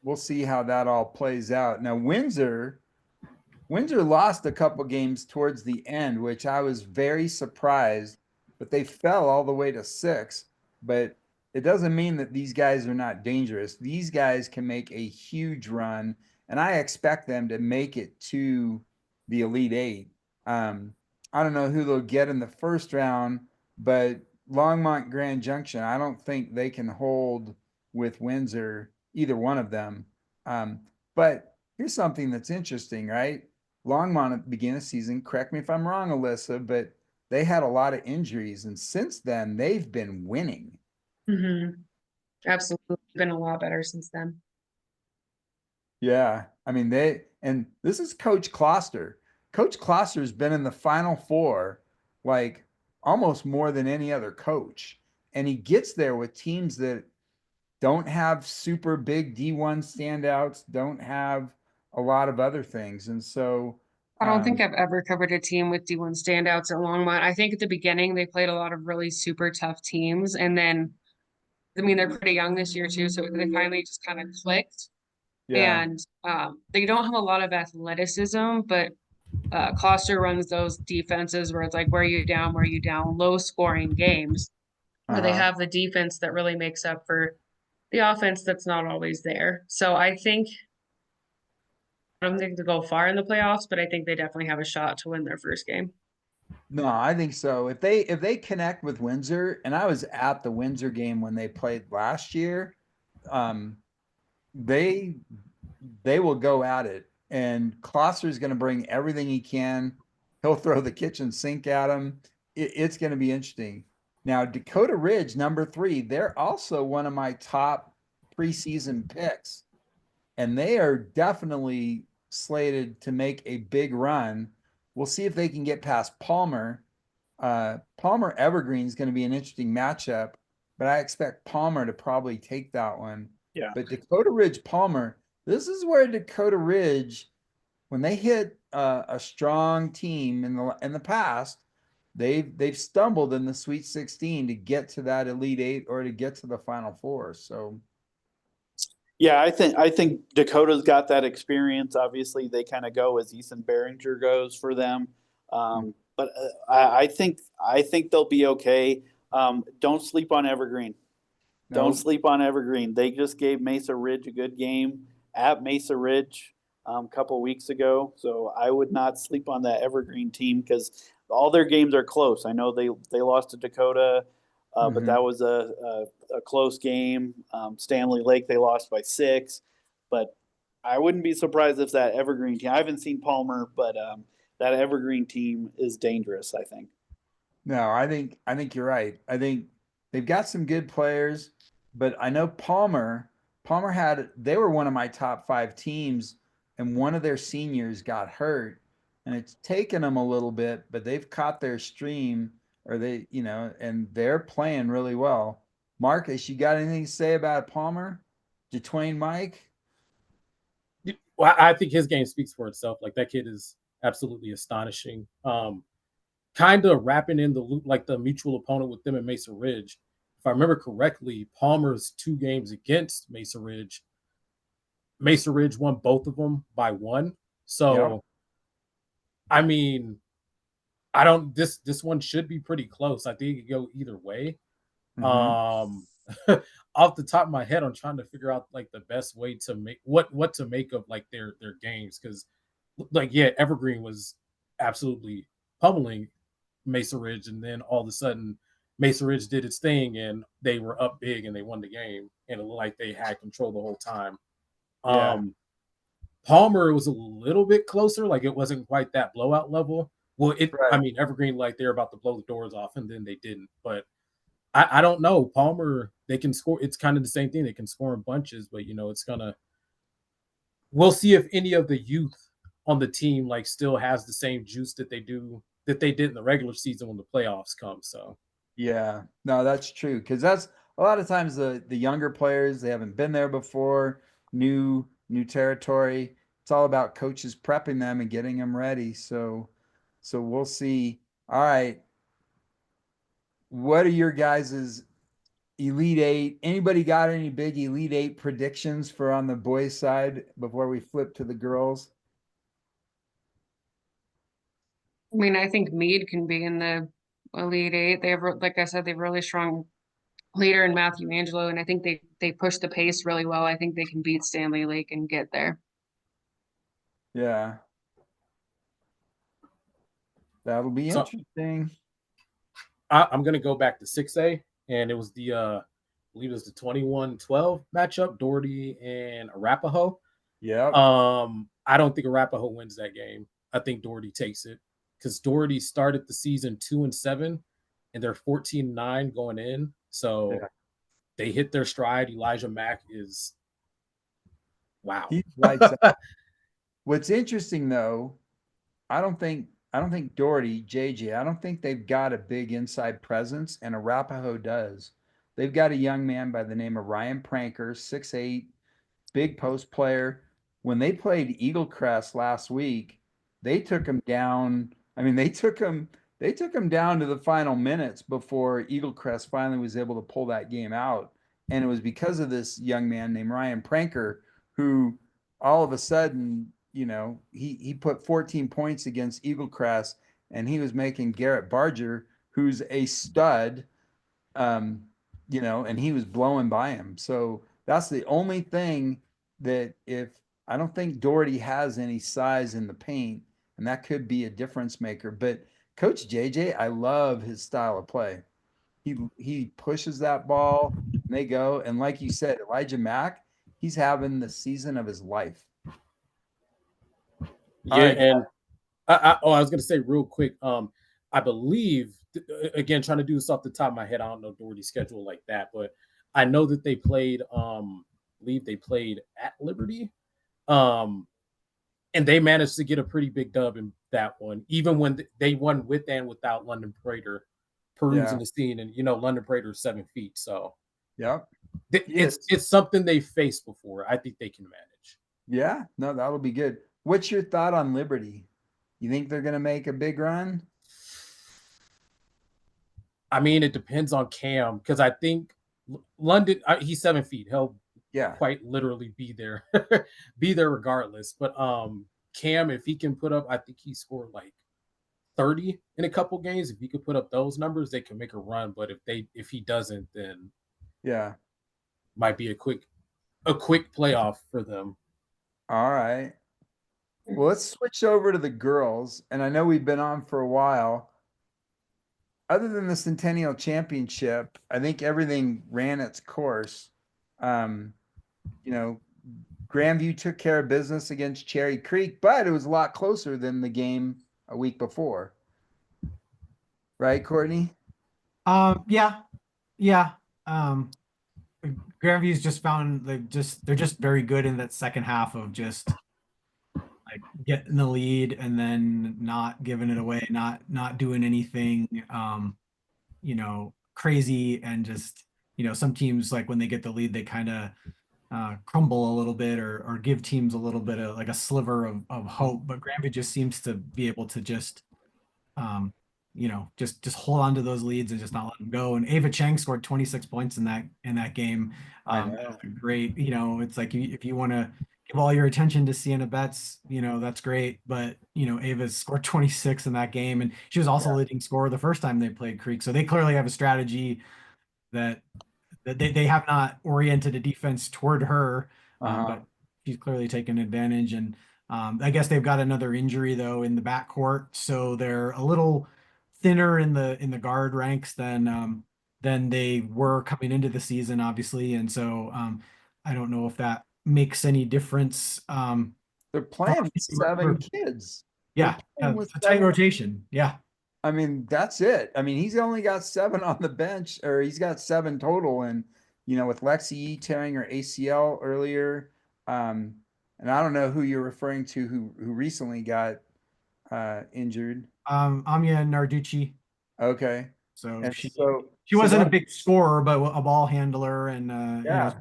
we'll see how that all plays out. Now, Windsor lost a couple games towards the end, which I was very surprised, but they fell all the way to 6. But it doesn't mean that these guys are not dangerous. These guys can make a huge run, and I expect them to make it to the Elite Eight. Um, I don't know who they'll get in the first round, but Longmont Grand Junction, I don't think they can hold with Windsor, either one of them. But here's something that's interesting, right? Longmont at the beginning of the season, correct me if I'm wrong, Alyssa, but they had a lot of injuries, and since then they've been winning. Absolutely been a lot better since then. Yeah, I mean and this is Coach Kloster. Coach Kloster's been in the Final Four like almost more than any other coach, and he gets there with teams that don't have super big D1 standouts, don't have a lot of other things, and so I don't think I've ever covered a team with D1 standouts at Longmont. I think at the beginning they played a lot of really super tough teams, and then I mean they're pretty young this year too, so they finally just kind of clicked. yeah, And they don't have a lot of athleticism, but Kloster runs those defenses where it's like, where are you down, low scoring games, where they have the defense that really makes up for the offense that's not always there. So I don't think they'll go far in the playoffs, but I think they definitely have a shot to win their first game. No, I think so. If they connect with Windsor, and I was at the Windsor game when they played last year, um, they they will go at it. And Kloster's going to bring everything he can. He'll throw the kitchen sink at them. It's going to be interesting. Now, Dakota Ridge, number 3, they're also one of my top preseason picks, and they are definitely slated to make a big run. We'll see if they can get past Palmer. Palmer Evergreen is going to be an interesting matchup, but I expect Palmer to probably take that one. Yeah. But Dakota Ridge Palmer, this is where Dakota Ridge, when they hit a strong team in the past, they've stumbled in the Sweet 16 to get to that Elite Eight or to get to the Final Four. So yeah, I think Dakota's got that experience. Obviously, they kind of go as Ethan Behringer goes for them. But I think they'll be okay. Don't sleep on Evergreen. Don't sleep on Evergreen. They just gave Mesa Ridge a good game at Mesa Ridge a couple weeks ago. So I would not sleep on that Evergreen team because all their games are close. I know they lost to Dakota, but that was a close game. Stanley Lake, they lost by 6. But I wouldn't be surprised if that Evergreen team, I haven't seen Palmer, but that Evergreen team is dangerous, I think. No, I think you're right. I think they've got some good players, but I know they were one of my top 5 teams, and one of their seniors got hurt, and it's taken them a little bit, but they've caught their stream, or and they're playing really well. Marcus, you got anything to say about Palmer? Dwayne Mike? Well, I think his game speaks for itself. Like that kid is absolutely astonishing. Kind of wrapping in the loop like the mutual opponent with them in Mesa Ridge. If I remember correctly, Palmer's 2 games against Mesa Ridge won both of them by 1. So, Yep. I mean, I don't. This one should be pretty close. I think it could go either way. Mhm. Off the top of my head, I'm trying to figure out like the best way to make what to make of like their games because, like, yeah, Evergreen was absolutely pummeling Mesa Ridge, and then all of a sudden Mesa Ridge did its thing and they were up big and they won the game and it looked like they had control the whole time. Yeah. Palmer was a little bit closer, like it wasn't quite that blowout level, Well, I Right. mean, Evergreen, like they're about to blow the doors off, and then they didn't. But I don't know. Palmer, they can score. It's kind of the same thing. They can score in bunches, but it's gonna. We'll see if any of the youth on the team like still has the same juice that they did in the regular season when the playoffs come. So Yeah, no, that's true. Because that's a lot of times the younger players, they haven't been there before, new territory. It's all about coaches prepping them and getting them ready. So we'll see. All right, what are your guys's Elite Eight? Anybody got any big Elite Eight predictions for on the boys' side before we flip to the girls? I mean, I think Mead can be in the Elite Eight. They have, like I said, they have a really strong leader in Matthew Angelo, and I think they push the pace really well. I think they can beat Stanley Lake and get there. Yeah, that'll be so interesting. I'm gonna go back to 6A, and it was I believe it was the 21-12 matchup, Doherty and Arapahoe. Yeah. I don't think Arapahoe wins that game. I think Doherty takes it because Doherty started the season 2-7, and they're 14-9 going in. So Yeah. they hit their stride. Elijah Mack is wow. He's lights out. What's interesting though, I don't think Doherty, JJ, I don't think they've got a big inside presence, and Arapahoe does. They've got a young man by the name of Ryan Pranker, 6'8", big post player. When they played Eagle Crest last week, they took him down. I mean, they took him down to the final minutes before Eagle Crest finally was able to pull that game out. And it was because of this young man named Ryan Pranker who all of a sudden, he put 14 points against Eagle Crest, and he was making Garrett Barger, who's a stud, and he was blowing by him. So that's the only thing that if I don't think Doherty has any size in the paint, and that could be a difference maker. But Coach JJ, I love his style of play. He pushes that ball, and they go. And like you said, Elijah Mack, he's having the season of his life. All Yeah, right. and I was gonna say real quick. I believe again trying to do this off the top of my head. I don't know Doherty's schedule like that, but I know that they played. I believe they played at Liberty. Um, and they managed to get a pretty big dub in that one, even when they won with and without London Prater perusing Yeah. the scene. And London Prater is 7 feet, so Yep. it's something they faced before. I think they can manage. Yeah. No, that'll be good. What's your thought on Liberty? You think they're going to make a big run? I mean, it depends on Cam because I think London. He's 7 feet. He'll Yeah. quite literally be there, be there regardless. But Cam, if he can put up, I think he scored like 30 in a couple games. If he could put up those numbers, they can make a run. But if he doesn't, then Yeah. might be a quick playoff for them. All right. Well, let's switch over to the girls. And I know we've been on for a while. Other than the Centennial Championship, I think everything ran its course. Um, Grandview took care of business against Cherry Creek, but it was a lot closer than the game a week before. Right, Courtney? Yeah. Grandview's just found they're just very good in that second half of just like getting the lead and then not giving it away, not doing anything crazy, and just some teams, like when they get the lead, they kind of crumble a little bit, or give teams a little bit of like a sliver of hope. But Grandview just seems to be able to just just hold on to those leads and just not let them go. And Ava Chang scored 26 points in that game. That's great. It's like if you want to give all your attention to Sienna Betts, that's great. But Ava scored 26 in that game, and she was also leading scorer the first time they played Creek. So they clearly have a strategy that they have not oriented a defense toward her, but she's clearly taken advantage. And I guess they've got another injury though in the backcourt, so they're a little thinner in the guard ranks than they were coming into the season, obviously. And so I don't know if that makes any difference. They're playing with 7 kids. Yeah, playing with a tight seven. rotation. Yeah. I mean, that's it. I mean, he's only got 7 on the bench, or he's got 7 total. And, with Lexi E tearing her ACL earlier. Um, and I don't know who you're referring to who recently got injured. Anya Narducci. Okay. So And she so wasn't a that, big scorer, but a ball handler, and yeah.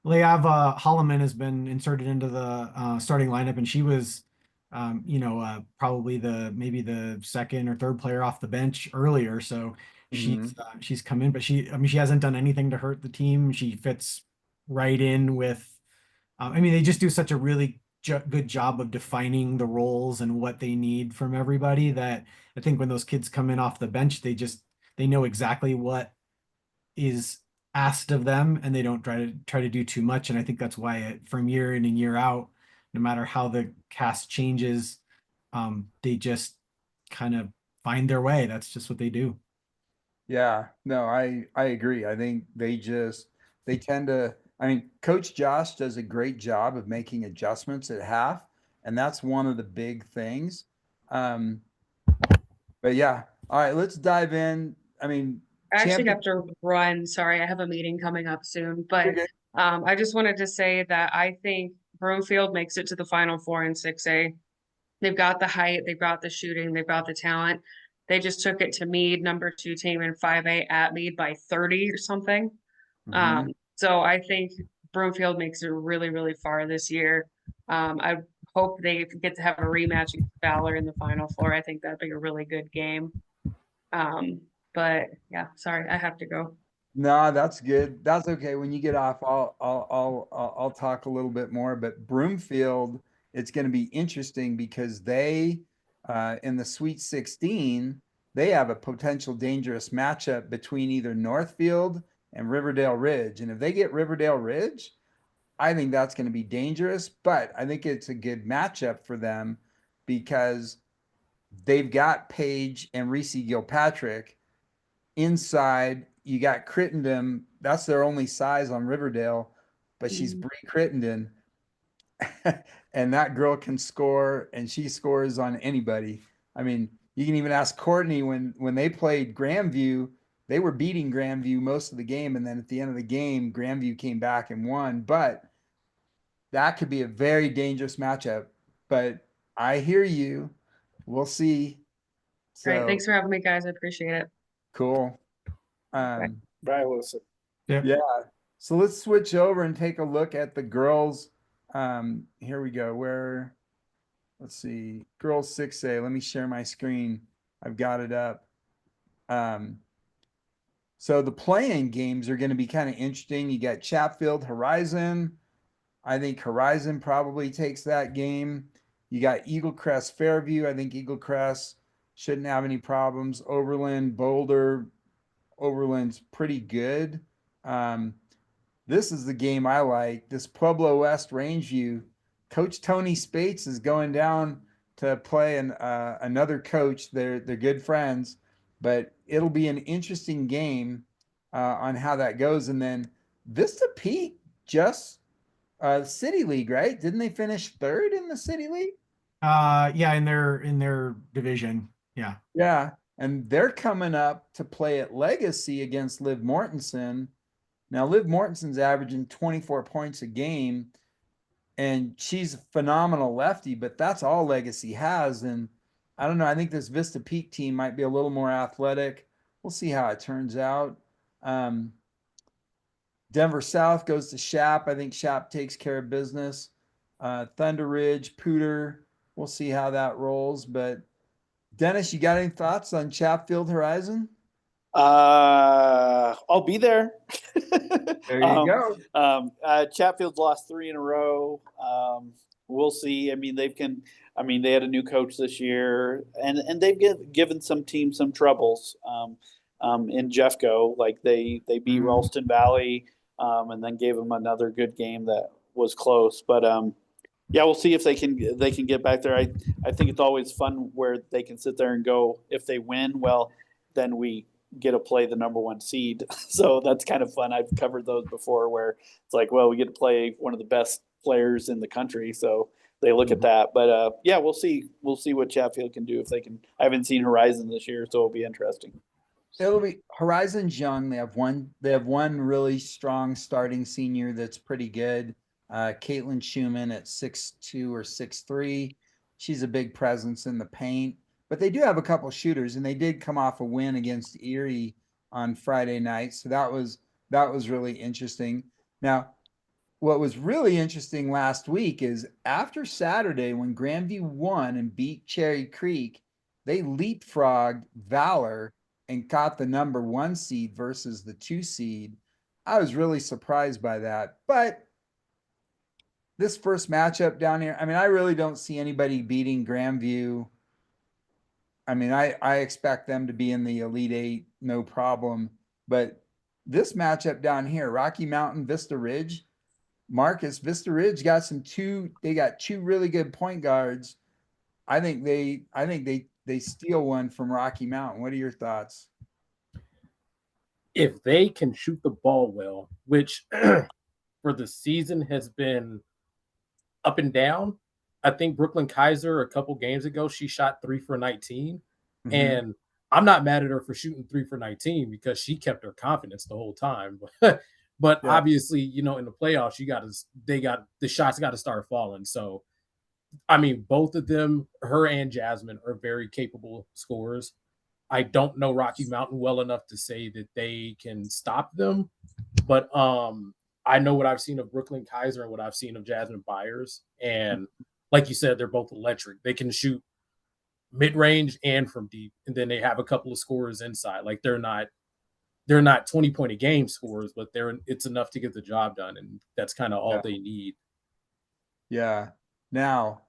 Leav Holloman has been inserted into the starting lineup, and she was, probably maybe the second or third player off the bench earlier. So Mhm. she's come in, but she hasn't done anything to hurt the team. She fits right in with. They just do such a really good job of defining the roles and what they need from everybody that I think when those kids come in off the bench, they know exactly what is asked of them, and they don't try to do too much. And I think that's why from year in and year out, no matter how the cast changes, they just kind of find their way. That's just what they do. Yeah, no, I agree. I think they tend to. I mean, Coach Josh does a great job of making adjustments at half, and that's one of the big things. Um, but yeah, all right, let's dive in. I mean, I actually champion. have to run. Sorry, I have a meeting coming up soon. You're But good. I just wanted to say that I think Broomfield makes it to the Final Four in 6A. They've got the height, they've got the shooting, they've got the talent. They just took it to Meade, number 2 team in 5A at Meade by 30 or something. Mhm. So I think Broomfield makes it really, really far this year. I hope they get to have a rematch against Valor in the Final Four. I think that'd be a really good game. Um, but yeah, sorry, I have to go. No, that's good. That's okay. When you get off, I'll talk a little bit more. But Broomfield, it's going to be interesting because they, in the Sweet 16, they have a potential dangerous matchup between either Northfield and Riverdale Ridge. And if they get Riverdale Ridge, I think that's going to be dangerous. But I think it's a good matchup for them because they've got Paige and Reese Gilpatrick. Inside, you got Crittenden. That's their only size on Riverdale, but she's Mhm. Bree Crittenden. And that girl can score, and she scores on anybody. I mean, you can even ask Courtney when they played Grandview, they were beating Grandview most of the game, and then at the end of the game, Grandview came back and won. But that could be a very dangerous matchup. But I hear you. We'll see. Great. So Thanks for having me, guys. I appreciate it. cool. Bye. Bye, Wilson. Yep. Yeah. So let's switch over and take a look at the girls. Here we go. Let's see, girls 6A. Let me share my screen. I've got it up. Um, so the playing games are going to be kind of interesting. You got Chatfield Horizon. I think Horizon probably takes that game. You got Eagle Crest Fairview. I think Eagle Crest shouldn't have any problems. Overland Boulder. Overland's pretty good. Um, This is the game I like. This Pueblo West Rangeview. Coach Tony Spates is going down to play another coach. They're good friends, but it'll be an interesting game on how that goes. And then Vista Peak just City League, right? Didn't they finish third in the City League? Yeah, in their division. Yeah. Yeah, and they're coming up to play at Legacy against Liv Mortensen. Now, Liv Mortensen's averaging 24 points a game, and she's a phenomenal lefty, but that's all Legacy has. And I don't know. I think this Vista Peak team might be a little more athletic. We'll see how it turns out. Um, Denver South goes to Shap. I think Shap takes care of business. Thunder Ridge, Pooter. We'll see how that rolls. But Dennis, you got any thoughts on Chatfield Horizon? I'll be there. There you go. Chatfield's lost 3 in a row. We'll see. They had a new coach this year, and they've given some teams some troubles. In Jeffco, like they beat Ralston Valley, and then gave them another good game that was close. But yeah, we'll see if they can get back there. I think it's always fun where they can sit there and go, if they win, well, then we get to play the number 1 seed. So that's kind of fun. I've covered those before where it's like, well, we get to play one of the best players in the country. So they look at that. But yeah, we'll see what Chatfield can do if they can. I haven't seen Horizon this year, so it'll be interesting. It'll be Horizon's young. They have one really strong starting senior that's pretty good. Caitlin Schumann at 6'2" or 6'3". She's a big presence in the paint. But they do have a couple shooters, and they did come off a win against Erie on Friday night. So that was really interesting. Now, what was really interesting last week is after Saturday, when Grandview won and beat Cherry Creek, they leapfrogged Valor and got the number 1 seed versus the 2 seed. I was really surprised by that. But this first matchup down here, I mean, I really don't see anybody beating Grandview. I mean, I expect them to be in the Elite Eight, no problem. But this matchup down here, Rocky Mountain, Vista Ridge, Marcus, Vista Ridge got they got two really good point guards. I think they steal one from Rocky Mountain. What are your thoughts? If they can shoot the ball well, which for the season has been up and down. I think Brooklyn Kaiser a couple games ago, she shot 3 for 19. Mm-hmm. And I'm not mad at her for shooting 3 for 19 because she kept her confidence the whole time. But Yeah. obviously, in the playoffs, the shots got to start falling. So, I mean, both of them, her and Jasmine, are very capable scorers. I don't know Rocky Mountain well enough to say that they can stop them, but I know what I've seen of Brooklyn Kaiser and what I've seen of Jasmine Byers, and like you said, they're both electric. They can shoot mid-range and from deep, and then they have a couple of scorers inside. Like they're not 20-point a game scorers, but it's enough to get the job done, and that's kind of all they need. Yeah. Now,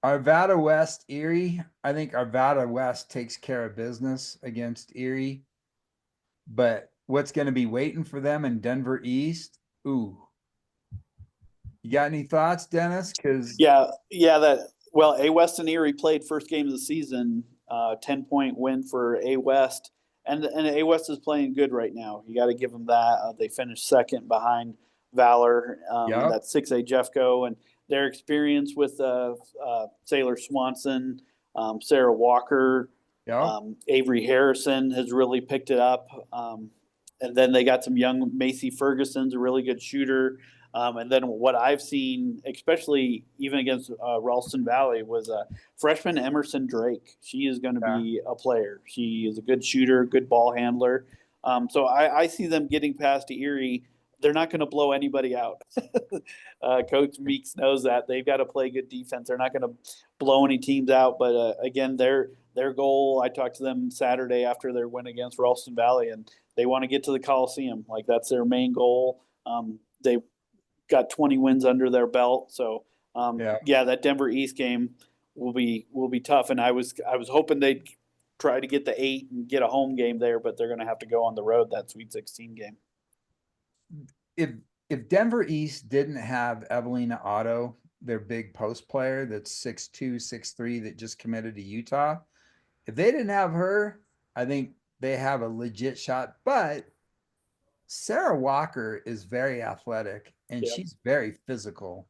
Arvada West, Erie. I think Arvada West takes care of business against Erie. But what's going to be waiting for them in Denver East? Ooh. You got any thoughts, Dennis? Because A West and Erie played first game of the season, 10-point win for A West, and A West is playing good right now. You got to give them that. They finished second behind Valor in that 6A Jeffco, and their experience with Sailor Swanson, Sarah Walker, Avery Harrison has really picked it up. And then they got some young Macy Ferguson's a really good shooter. And then what I've seen, especially even against Ralston Valley, was freshman Emerson Drake. She is going to be a player. She is a good shooter, good ball handler. So I see them getting past Erie. They're not going to blow anybody out. Coach Meeks knows that. They've got to play good defense. They're not going to blow any teams out. But again, their goal, I talked to them Saturday after their win against Ralston Valley, and they want to get to the Coliseum. Like that's their main goal. They got 20 wins under their belt. So that Denver East game will be tough. And I was hoping they'd try to get the 8 and get a home game there, but they're going to have to go on the road, that Sweet 16 game. If Denver East didn't have Evelina Otto, their big post player that's 6'2", 6'3", that just committed to Utah, if they didn't have her, I think they have a legit shot. But Sarah Walker is very athletic and she's very physical.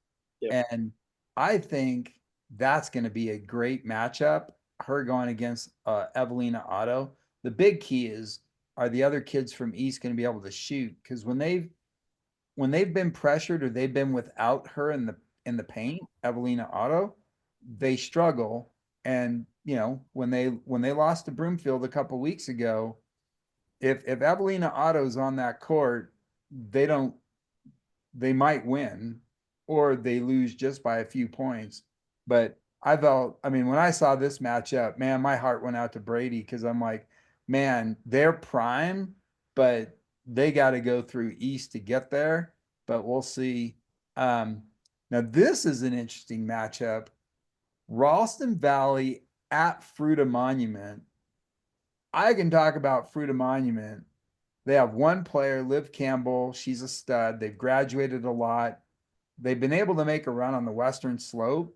And I think that's going to be a great matchup, her going against Evelina Otto. The big key is, are the other kids from East going to be able to shoot? Because when they've been pressured or they've been without her in the paint, Evelina Otto, they struggle. And when they lost to Broomfield a couple weeks ago, if Evelina Otto's on that court, they might win or they lose just by a few points. But when I saw this matchup, man, my heart went out to Brady because I'm like, man, they're prime, but they got to go through East to get there. But we'll see. Now, this is an interesting matchup. Ralston Valley at Fruita Monument. I can talk about Fruita Monument. They have one player, Liv Campbell. She's a stud. They've graduated a lot. They've been able to make a run on the Western Slope.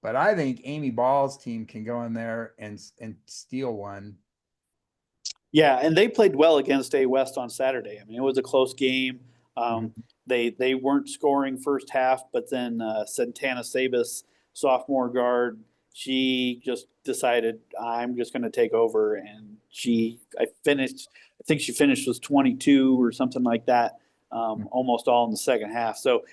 But I think Amy Ball's team can go in there and steal one. Yeah, and they played well against A West on Saturday. I mean, it was a close game. They weren't scoring first half, but then Santana Sabas, sophomore guard, she just decided I'm just going to take over, and I think she finished with 22 or something like that, almost all in the second half. So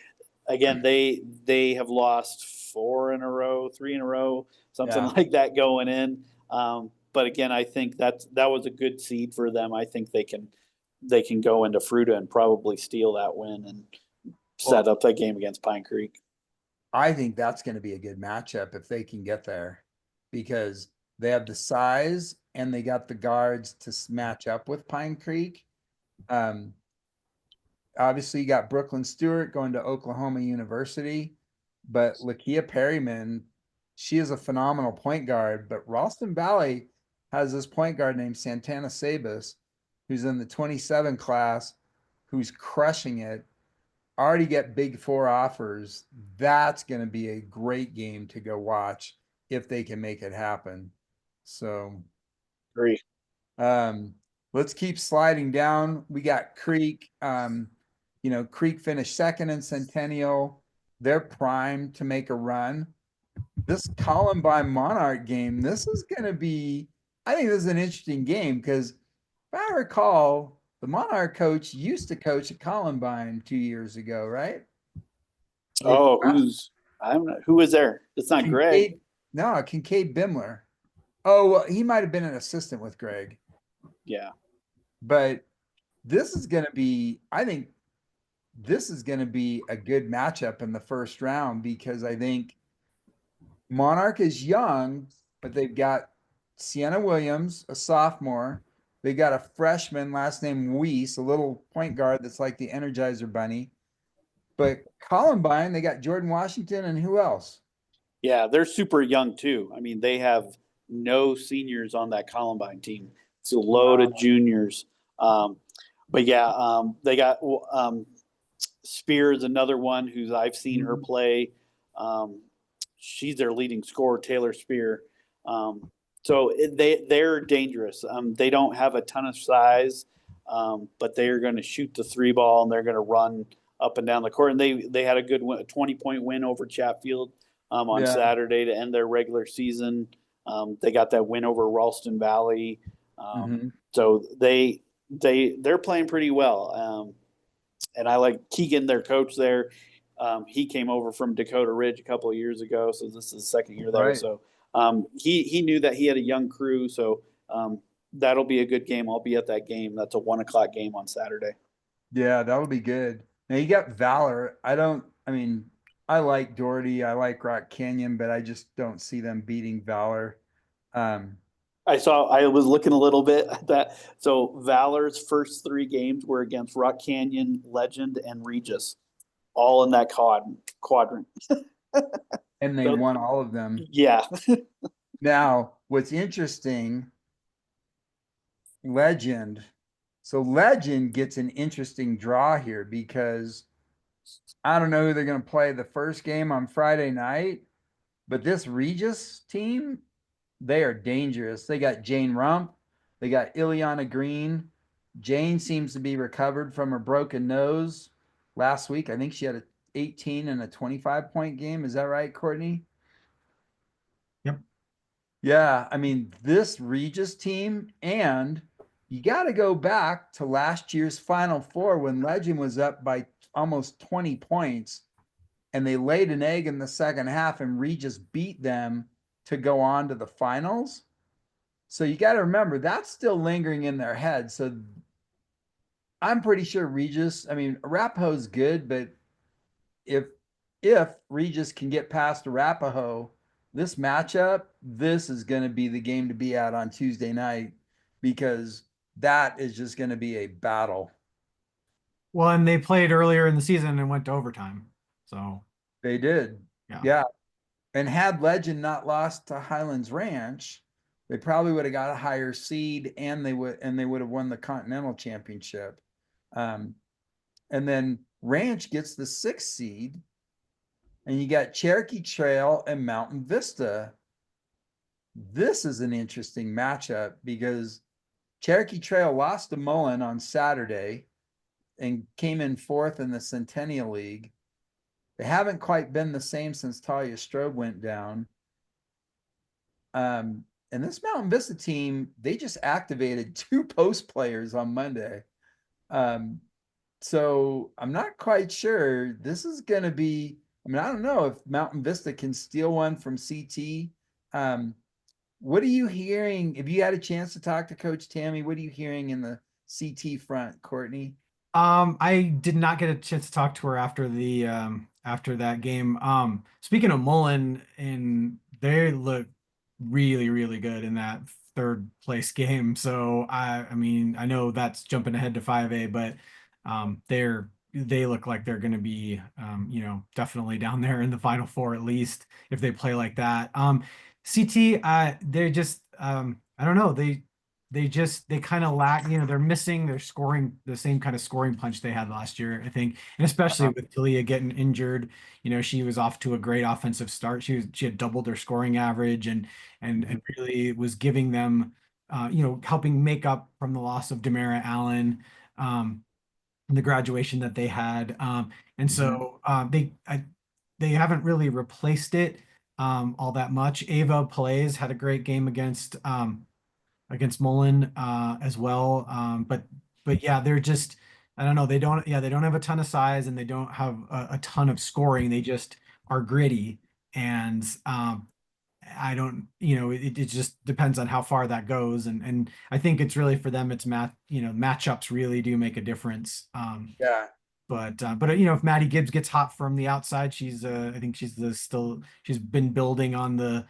again, they have lost 3 in a row, something like that going in. But again, I think that was a good seed for them. I think they can go into Fruita and probably steal that win and set up that game against Pine Creek. I think that's going to be a good matchup if they can get there, because they have the size and they got the guards to match up with Pine Creek. Obviously, you got Brooklyn Stewart going to Oklahoma University, but Lakia Perryman, she is a phenomenal point guard. But Ralston Valley has this point guard named Santana Sabas, who's in the 27 class, who's crushing it. Already get Big Four offers. That's going to be a great game to go watch if they can make it happen. So, Agree. Let's keep sliding down. We got Creek. Creek finished second in Centennial. They're primed to make a run. This Columbine Monarch game, this is going to be, I think this is an interesting game because if I recall, the Monarch coach used to coach at Columbine 2 years ago, right? Oh, who was there? It's not Greg. No, Kincaid Bimler. Oh, well, he might have been an assistant with Greg. Yeah. But this is going to be, I think this is going to be a good matchup in the first round, because I think Monarch is young, but they've got Sienna Williams, a sophomore. They got a freshman, last name Weiss, a little point guard that's like the Energizer Bunny. But Columbine, they got Jordan Washington, and who else? Yeah, they're super young too. I mean, they have no seniors on that Columbine team. It's a load of juniors. But yeah, they got Spears, another one who's I've seen her play. She's their leading scorer, Taylor Spear. So they're dangerous. They don't have a ton of size, but they are going to shoot the 3 ball and they're going to run up and down the court. And they had a good 20-point win over Chatfield on Saturday to end their regular season. They got that win over Ralston Valley. So they're playing pretty well. And I like Keegan, their coach there. He came over from Dakota Ridge a couple of years ago, so this is his second year there. Right. So he knew that he had a young crew, so that'll be a good game. I'll be at that game. That's a 1:00 game on Saturday. Yeah, that'll be good. Now you got Valor. I like Doherty. I like Rock Canyon, but I just don't see them beating Valor. I was looking a little bit at that. So Valor's first 3 games were against Rock Canyon, Legend, and Regis, all in that quadrant. And they won all of them. Yeah. Now, what's interesting, Legend. So Legend gets an interesting draw here because I don't know who they're going to play the first game on Friday night, but this Regis team, they are dangerous. They got Jane Rump. They got Ileana Green. Jane seems to be recovered from her broken nose last week. I think she had an 18 and a 25-point game. Is that right, Courtney? Yep. Yeah, this Regis team, and you got to go back to last year's Final Four when Legend was up by almost 20 points, and they laid an egg in the second half, and Regis beat them to go on to the finals. So you got to remember that's still lingering in their head. So I'm pretty sure Regis, Arapahoe's good, but if Regis can get past Arapahoe, this matchup, this is going to be the game to be at on Tuesday night, because that is just going to be a battle. Well, and they played earlier in the season and went to overtime. So they did. Yeah. And had Legend not lost to Highlands Ranch, they probably would have got a higher seed, and they would have won the Continental Championship. And then Ranch gets the 6th seed, and you got Cherokee Trail and Mountain Vista. This is an interesting matchup because Cherokee Trail lost to Mullen on Saturday. and came in fourth in the Centennial League. They haven't quite been the same since Talia Strobe went down. And this Mountain Vista team, they just activated 2 post players on Monday. So I'm not quite sure. This is going to be, I mean, I don't know if Mountain Vista can steal one from CT. What are you hearing? If you had a chance to talk to Coach Tammy, what are you hearing in the CT front, Courtney? I did not get a chance to talk to her after the after that game. Speaking of Mullen, and they look really, really good in that third place game. So I mean, I know that's jumping ahead to 5A, but they look like they're going to be definitely down there in the Final Four at least if they play like that. CT, they're just I don't know, they kind of lack, they're missing their scoring, the same kind of scoring punch they had last year, I think. And especially with Talia getting injured, she was off to a great offensive start. She had doubled her scoring average and really was giving them helping make up from the loss of Demara Allen, the graduation that they had. And so they haven't really replaced it all that much. Ava Plays had a great game against Mullen as well. But yeah, they're just, I don't know, they don't have a ton of size and they don't have a ton of scoring. They just are gritty. And I don't, it just depends on how far that goes. And I think it's really for them, it's matchups really do make a difference. Yeah. But if Maddie Gibbs gets hot from the outside, I think she's been building on the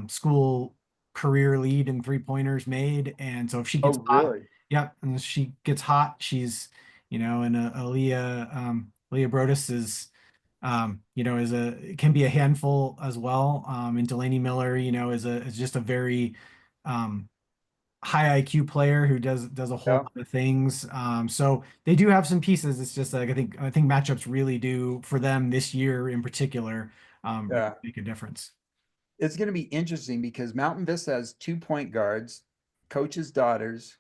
school career lead in 3-pointers made, and so if she gets Oh, hot, really? yep, and if she gets hot, she's and Leah Brodus is can be a handful as well. And Delaney Miller, is just a very um high IQ player who does a whole Yeah. lot of things. So they do have some pieces. It's just like I think matchups really do for them this year in particular Yeah. make a difference. It's going to be interesting because Mountain Vista has 2 point guards, coaches' daughters,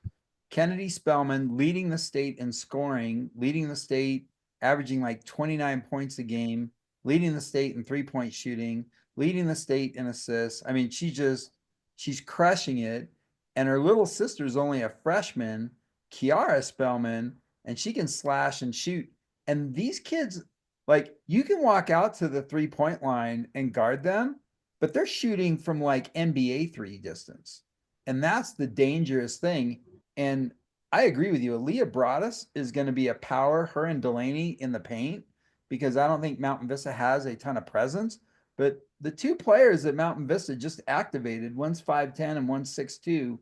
Kennedy Spellman leading the state in scoring, leading the state, averaging like 29 points a game, leading the state in 3-point shooting, leading the state in assists. I mean, she's crushing it. And her little sister's only a freshman, Kiara Spellman, and she can slash and shoot. And these kids, like, you can walk out to the 3-point line and guard them, but they're shooting from like NBA three distance. And that's the dangerous thing. And I agree with you. Aaliyah Broadus is going to be a power, her and Delaney in the paint, because I don't think Mountain Vista has a ton of presence. But the 2 players that Mountain Vista just activated, one's 5'10 and one's 6'2,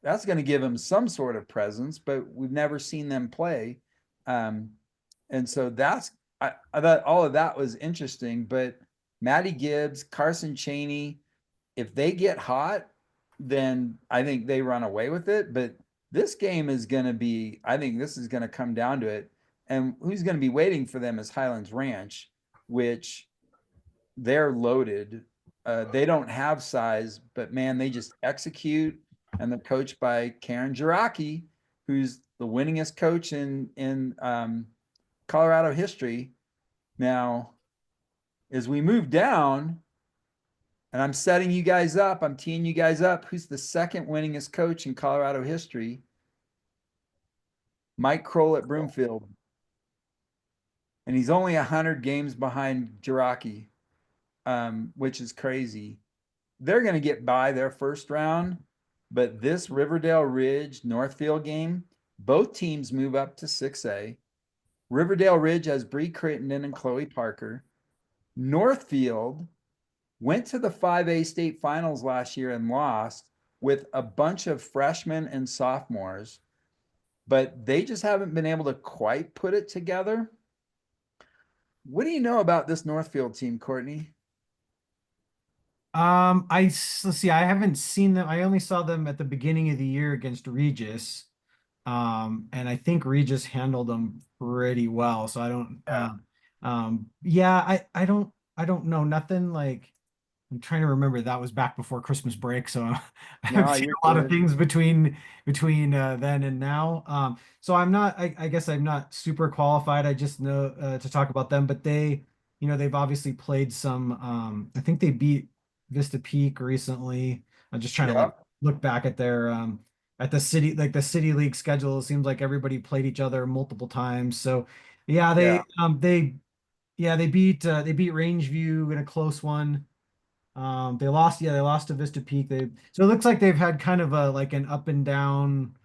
that's going to give them some sort of presence, but we've never seen them play. And so I thought all of that was interesting. But Maddie Gibbs, Carson Chaney, if they get hot, then I think they run away with it. But this game is going to be, I think this is going to come down to it. And who's going to be waiting for them is Highlands Ranch, which they're loaded. They don't have size, but man, they just execute. And they're coached by Karen Jiraki, who's the winningest coach in Colorado history. Now, as we move down, and I'm setting you guys up, I'm teeing you guys up. Who's the second winningest coach in Colorado history? Mike Kroll at Broomfield. And he's only 100 games behind Jiraki, which is crazy. They're going to get by their first round, but this Riverdale Ridge Northfield game, both teams move up to 6A. Riverdale Ridge has Bree Crittenden and Chloe Parker. Northfield went to the 5A state finals last year and lost with a bunch of freshmen and sophomores, but they just haven't been able to quite put it together. What do you know about this Northfield team, Courtney? Let's see, I haven't seen them. I only saw them at the beginning of the year against Regis. And I think Regis handled them pretty well. So I don't, yeah, I don't know nothing like I'm trying to remember, that was back before Christmas break, so No, I've seen you're a lot of good. things between then and now. So I'm not, I guess I'm not super qualified. I just know to talk about them, but they've obviously played some. I think they beat Vista Peak recently. I'm just trying to Yeah, look back at their at the city, like the city league schedule. It seems like everybody played each other multiple times. So yeah, yeah, they beat Rangeview in a close one. They lost to Vista Peak. So it looks like they've had kind of a like an up and down,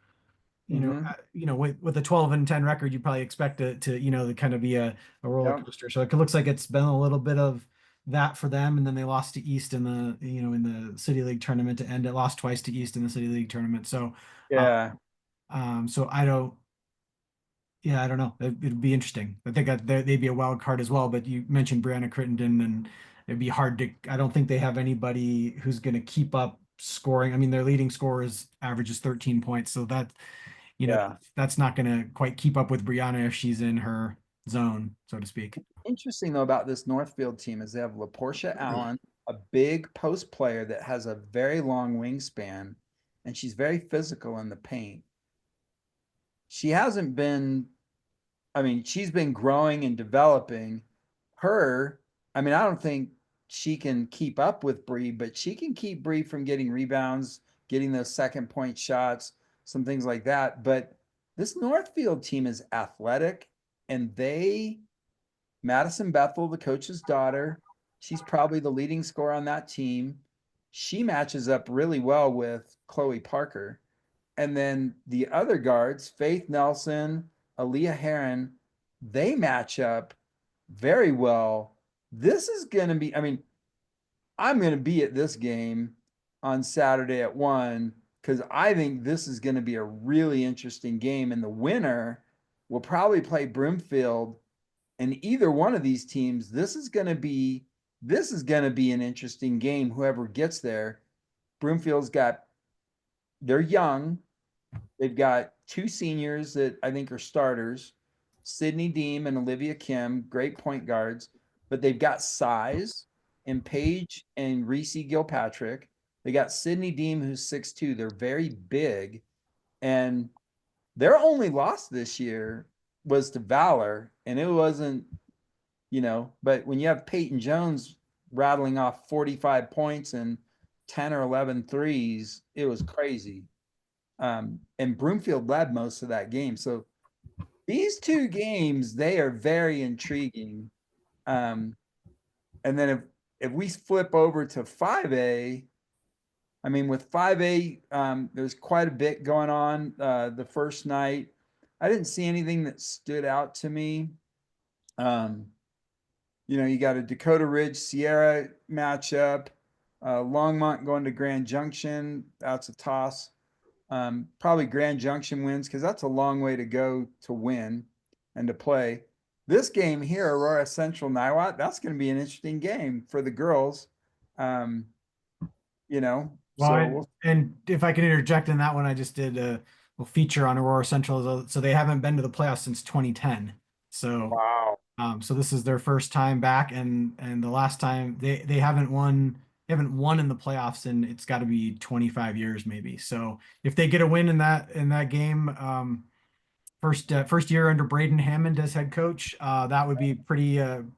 hmm with a 12-10 record, you probably expect it to, to kind of be a roller yeah, coaster. So it looks like it's been a little bit of that for them. And then they lost to East in in the City League tournament to end it, lost twice to East in the City League tournament. So, uh, yeah. so yeah, I don't know. It'd be interesting. I think they'd be a wild card as well. But you mentioned Brianna Crittenden, and it'd be hard to. I don't think they have anybody who's going to keep up scoring. I mean, their leading scorer averages 13 points, so Yeah. that's not going to quite keep up with Brianna if she's in her zone, so to speak. Interesting though about this Northfield team is they have LaPortia Allen, a big post player that has a very long wingspan, and she's very physical in the paint. She hasn't been, I mean, she's been growing and developing. Her, I mean, I don't think she can keep up with Bree, but she can keep Bree from getting rebounds, getting those second point shots, some things like that. But this Northfield team is athletic, and Madison Bethel, the coach's daughter, she's probably the leading scorer on that team. She matches up really well with Chloe Parker. And then the other guards, Faith Nelson, Aaliyah Heron, they match up very well. This is going to be, I mean, I'm going to be at this game on Saturday at 1 because I think this is going to be a really interesting game. And the winner will probably play Broomfield. And either one of these teams, this is going to be an interesting game. Whoever gets there, Broomfield's got, they're young. They've got two seniors that I think are starters, Sydney Deem and Olivia Kim, great point guards, but they've got size in Paige and Reese Gilpatrick. They got Sydney Deem, who's 6'2". They're very big. And their only loss this year was to Valor. And it wasn't, but when you have Peyton Jones rattling off 45 points and 10 or 11 threes, it was crazy. And Broomfield led most of that game. So these two games, they are very intriguing. Um, and then if we flip over to 5A, I mean, with 5A, there's quite a bit going on the first night. I didn't see anything that stood out to me. You got a Dakota Ridge Sierra matchup, Longmont going to Grand Junction. That's a toss. Probably Grand Junction wins because that's a long way to go to win and to play. This game here, Aurora Central Niwot, that's going to be an interesting game for the girls. Um, Well, so and if I can interject in that one, I just did a little feature on Aurora Central. So they haven't been to the playoffs since 2010. So wow. so this is their first time back, and the last time they haven't won in the playoffs, and it's got to be 25 years maybe. So if they get a win in that game, first year under Braden Hammond as head coach, that would be a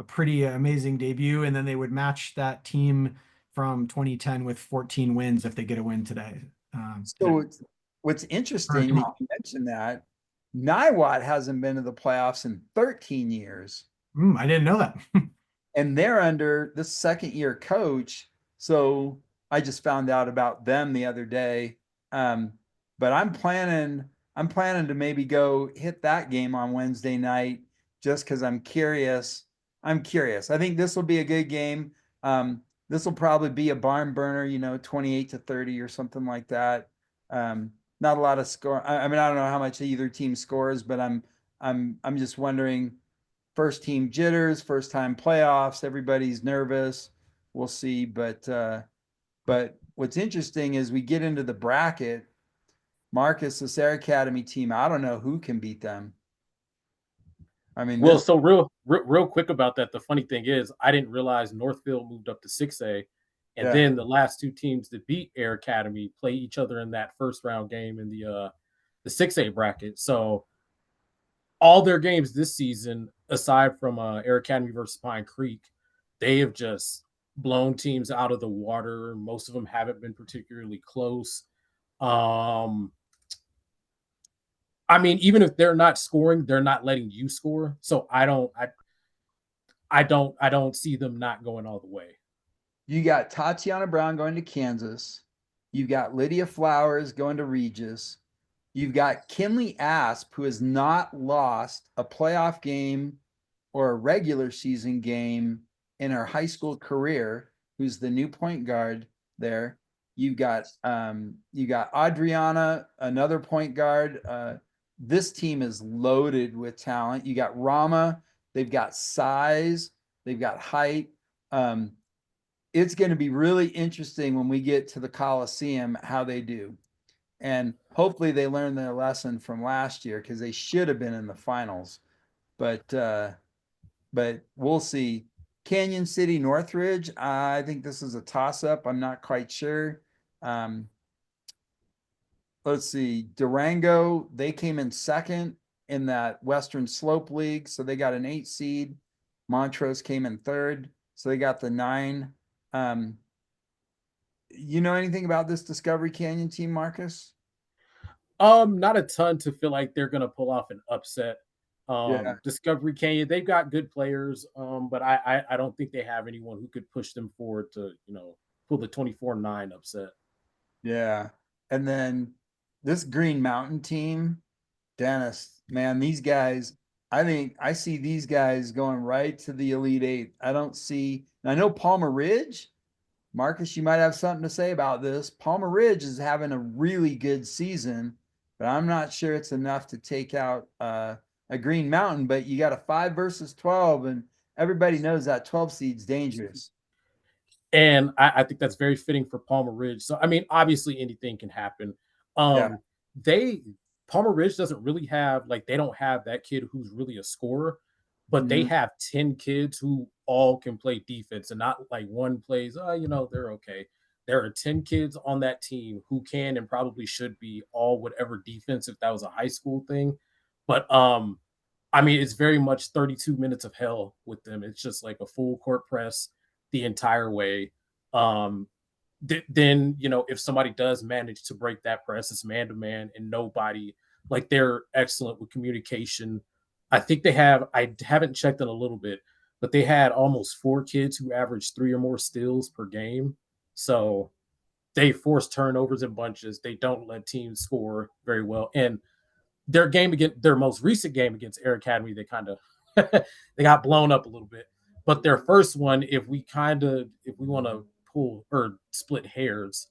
pretty amazing debut, and then they would match that team from 2010 with 14 wins if they get a win today. Today. So what's interesting that you mentioned that Niwot hasn't been to the playoffs in 13 years. I didn't know that. And they're under the second year coach. So I just found out about them the other day. But I'm planning to maybe go hit that game on Wednesday night just because I'm curious. I think this will be a good game. This will probably be a barn burner, 28-30 or something like that. Not a lot of score. I mean, I don't know how much either team scores, but I'm just wondering, first team jitters, first time playoffs, everybody's nervous. We'll see. But what's interesting is we get into the bracket. Marcus, the Sarah Academy team, I don't know who can beat them. I mean, Well, this, so real quick about that. The funny thing is, I didn't realize Northfield moved up to 6A, and yeah, then the last two teams that beat Air Academy play each other in that first round game in the 6A bracket. So all their games this season, aside from Air Academy versus Pine Creek, they have just blown teams out of the water. Most of them haven't been particularly close. Um, I mean, even if they're not scoring, they're not letting you score. So I don't see them not going all the way. you got Tatiana Brown going to Kansas. You've got Lydia Flowers going to Regis. You've got Kinley Asp, who has not lost a playoff game or a regular season game in her high school career, who's the new point guard there. You got Adriana, another point guard. This team is loaded with talent. You got Rama, they've got size, they've got height. Um, it's going to be really interesting when we get to the Coliseum how they do. And hopefully they learn their lesson from last year because they should have been in the finals. But we'll see. Canyon City, Northridge. I think this is a toss up. I'm not quite sure. Um, let's see. Durango, they came in second in that Western Slope League, so they got an 8 seed. Montrose came in third, so they got the 9. You know anything about this Discovery Canyon team, Marcus? Not a ton to feel like they're gonna pull off an upset. Yeah. Discovery Canyon, they've got good players, but I don't think they have anyone who could push them forward to, pull the 24-9 upset. Yeah. And then this Green Mountain team, Dennis, man, these guys, I think I see these guys going right to the Elite Eight. I don't see, I know Palmer Ridge, Marcus, you might have something to say about this. Palmer Ridge is having a really good season, but I'm not sure it's enough to take out a Green Mountain. But you got a 5 versus 12, and everybody knows that 12 seed's dangerous. And I think that's very fitting for Palmer Ridge. So I mean, obviously anything can happen. Yeah. They Palmer Ridge doesn't really have, like, they don't have that kid who's really a scorer, but they Mhm. have 10 kids who all can play defense, and not like one plays, they're okay. There are 10 kids on that team who can and probably should be all whatever defense if that was a high school thing. But I mean, it's very much 32 minutes of hell with them. It's just like a full court press the entire way. Um, then, if somebody does manage to break that press, it's man to man, and nobody, like, they're excellent with communication. I think I haven't checked in a little bit, but they had almost 4 kids who averaged 3 or more steals per game. So they force turnovers in bunches. They don't let teams score very well. And their most recent game against Air Academy, they kind of they got blown up a little bit. But their first one, if we want to pull or split hairs,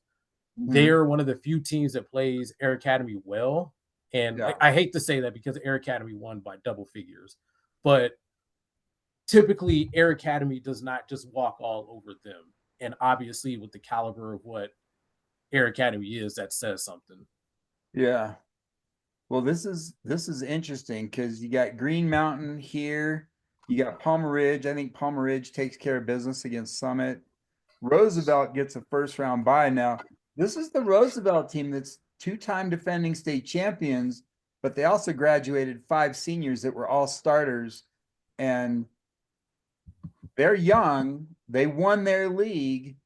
Mhm. they're one of the few teams that plays Air Academy well. And Yeah. I hate to say that because Air Academy won by double figures, but typically Air Academy does not just walk all over them. And obviously, with the caliber of what Air Academy is, that says something. Yeah. Well, this is interesting because you got Green Mountain here, you got Palmer Ridge. I think Palmer Ridge takes care of business against Summit. Roosevelt gets a first round bye. Now, this is the Roosevelt team that's 2-time defending state champions, but they also graduated 5 seniors that were all starters, and they're young. They won their league,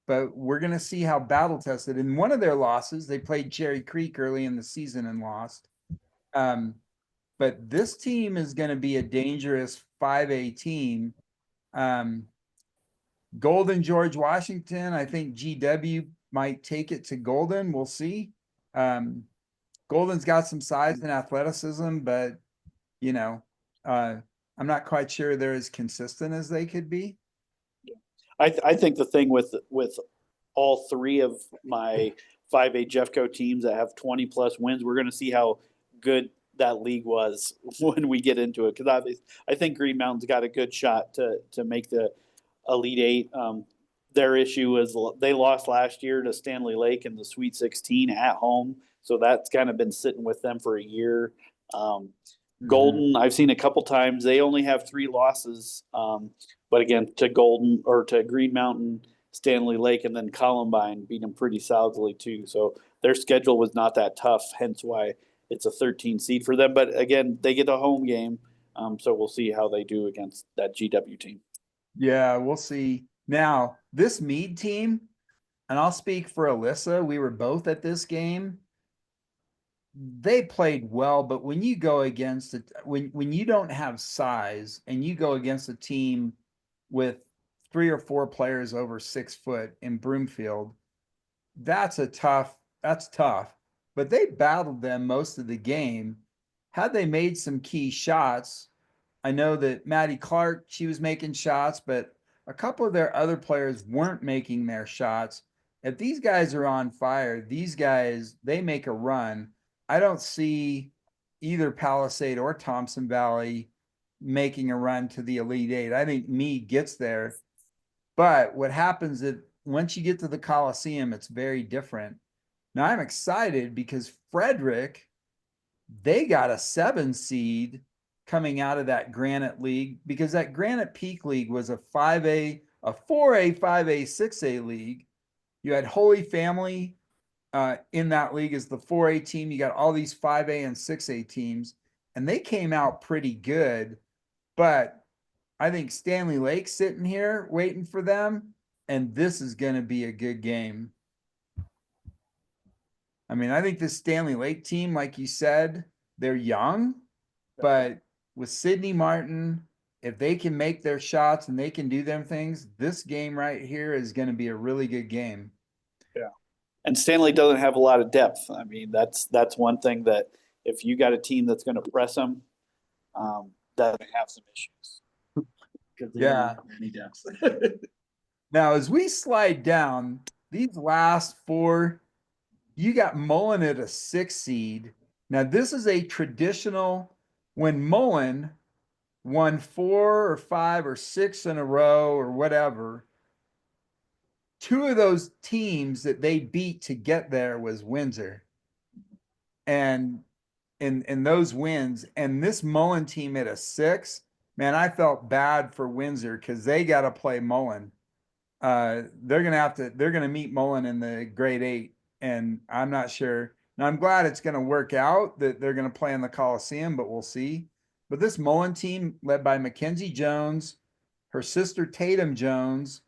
but we're going to see how battle tested. In one of their losses, they played Cherry Creek early in the season and lost. Um, but this team is going to be a dangerous 5A team. Um, Golden George Washington, I think GW might take it to Golden. We'll see. Um, Golden's got some size and athleticism, but you know, uh, I'm not quite sure they're as consistent as they could be. I think the thing with all 3 of my 5A Jeffco teams that have 20 plus wins, we're going to see how good that league was when we get into it. Because I think Green Mountain's got a good shot to make the Elite Eight. Their issue is they lost last year to Stanley Lake in the Sweet 16 at home, so that's kind of been sitting with them for a year. Golden, I've seen a couple times. They only have 3 losses. But again, to Golden or to Green Mountain, Stanley Lake, and then Columbine beat them pretty solidly too. So their schedule was not that tough, hence why it's a 13 seed for them. But again, they get a home game. So we'll see how they do against that GW team. Yeah, we'll see. Now, this Meade team, and I'll speak for Alyssa, we were both at this game. They played well, but when you go against it, when you don't have size and you go against a team with 3 or 4 players over 6 foot in Broomfield, that's tough. But they battled them most of the game. Had they made some key shots, I know that Maddie Clark, she was making shots, but a couple of their other players weren't making their shots. If these guys are on fire, these guys, they make a run. I don't see either Palisade or Thompson Valley making a run to the Elite Eight. I think Meade gets there. But what happens is once you get to the Coliseum, it's very different. Now I'm excited because Frederick, they got a 7 seed coming out of that Granite League, because that Granite Peak League was a 5A, a 4A, 5A, 6A league. You had Holy Family in that league as the 4A team. You got all these 5A and 6A teams, and they came out pretty good. But I think Stanley Lake's sitting here waiting for them, and this is going to be a good game. I mean, I think this Stanley Lake team, like you said, they're young, but with Sydney Martin, if they can make their shots and they can do them things, this game right here is going to be a really good game. Yeah. And Stanley doesn't have a lot of depth. I mean, that's one thing that if you got a team that's going to press them, that have some issues. Yeah. Many depths. Now, as we slide down these last 4, you got Mullen at a 6 seed. Now, this is a traditional, when Mullen won 4 or 5 or 6 in a row or whatever, 2 of those teams that they beat to get there was Windsor. And in those wins, and this Mullen team at a 6, man, I felt bad for Windsor because they got to play Mullen. They're gonna meet Mullen in the grade 8, and I'm not sure. Now I'm glad it's gonna work out that they're gonna play in the Coliseum, but we'll see. But this Mullen team, led by Mackenzie Jones, her sister Tatum Jones,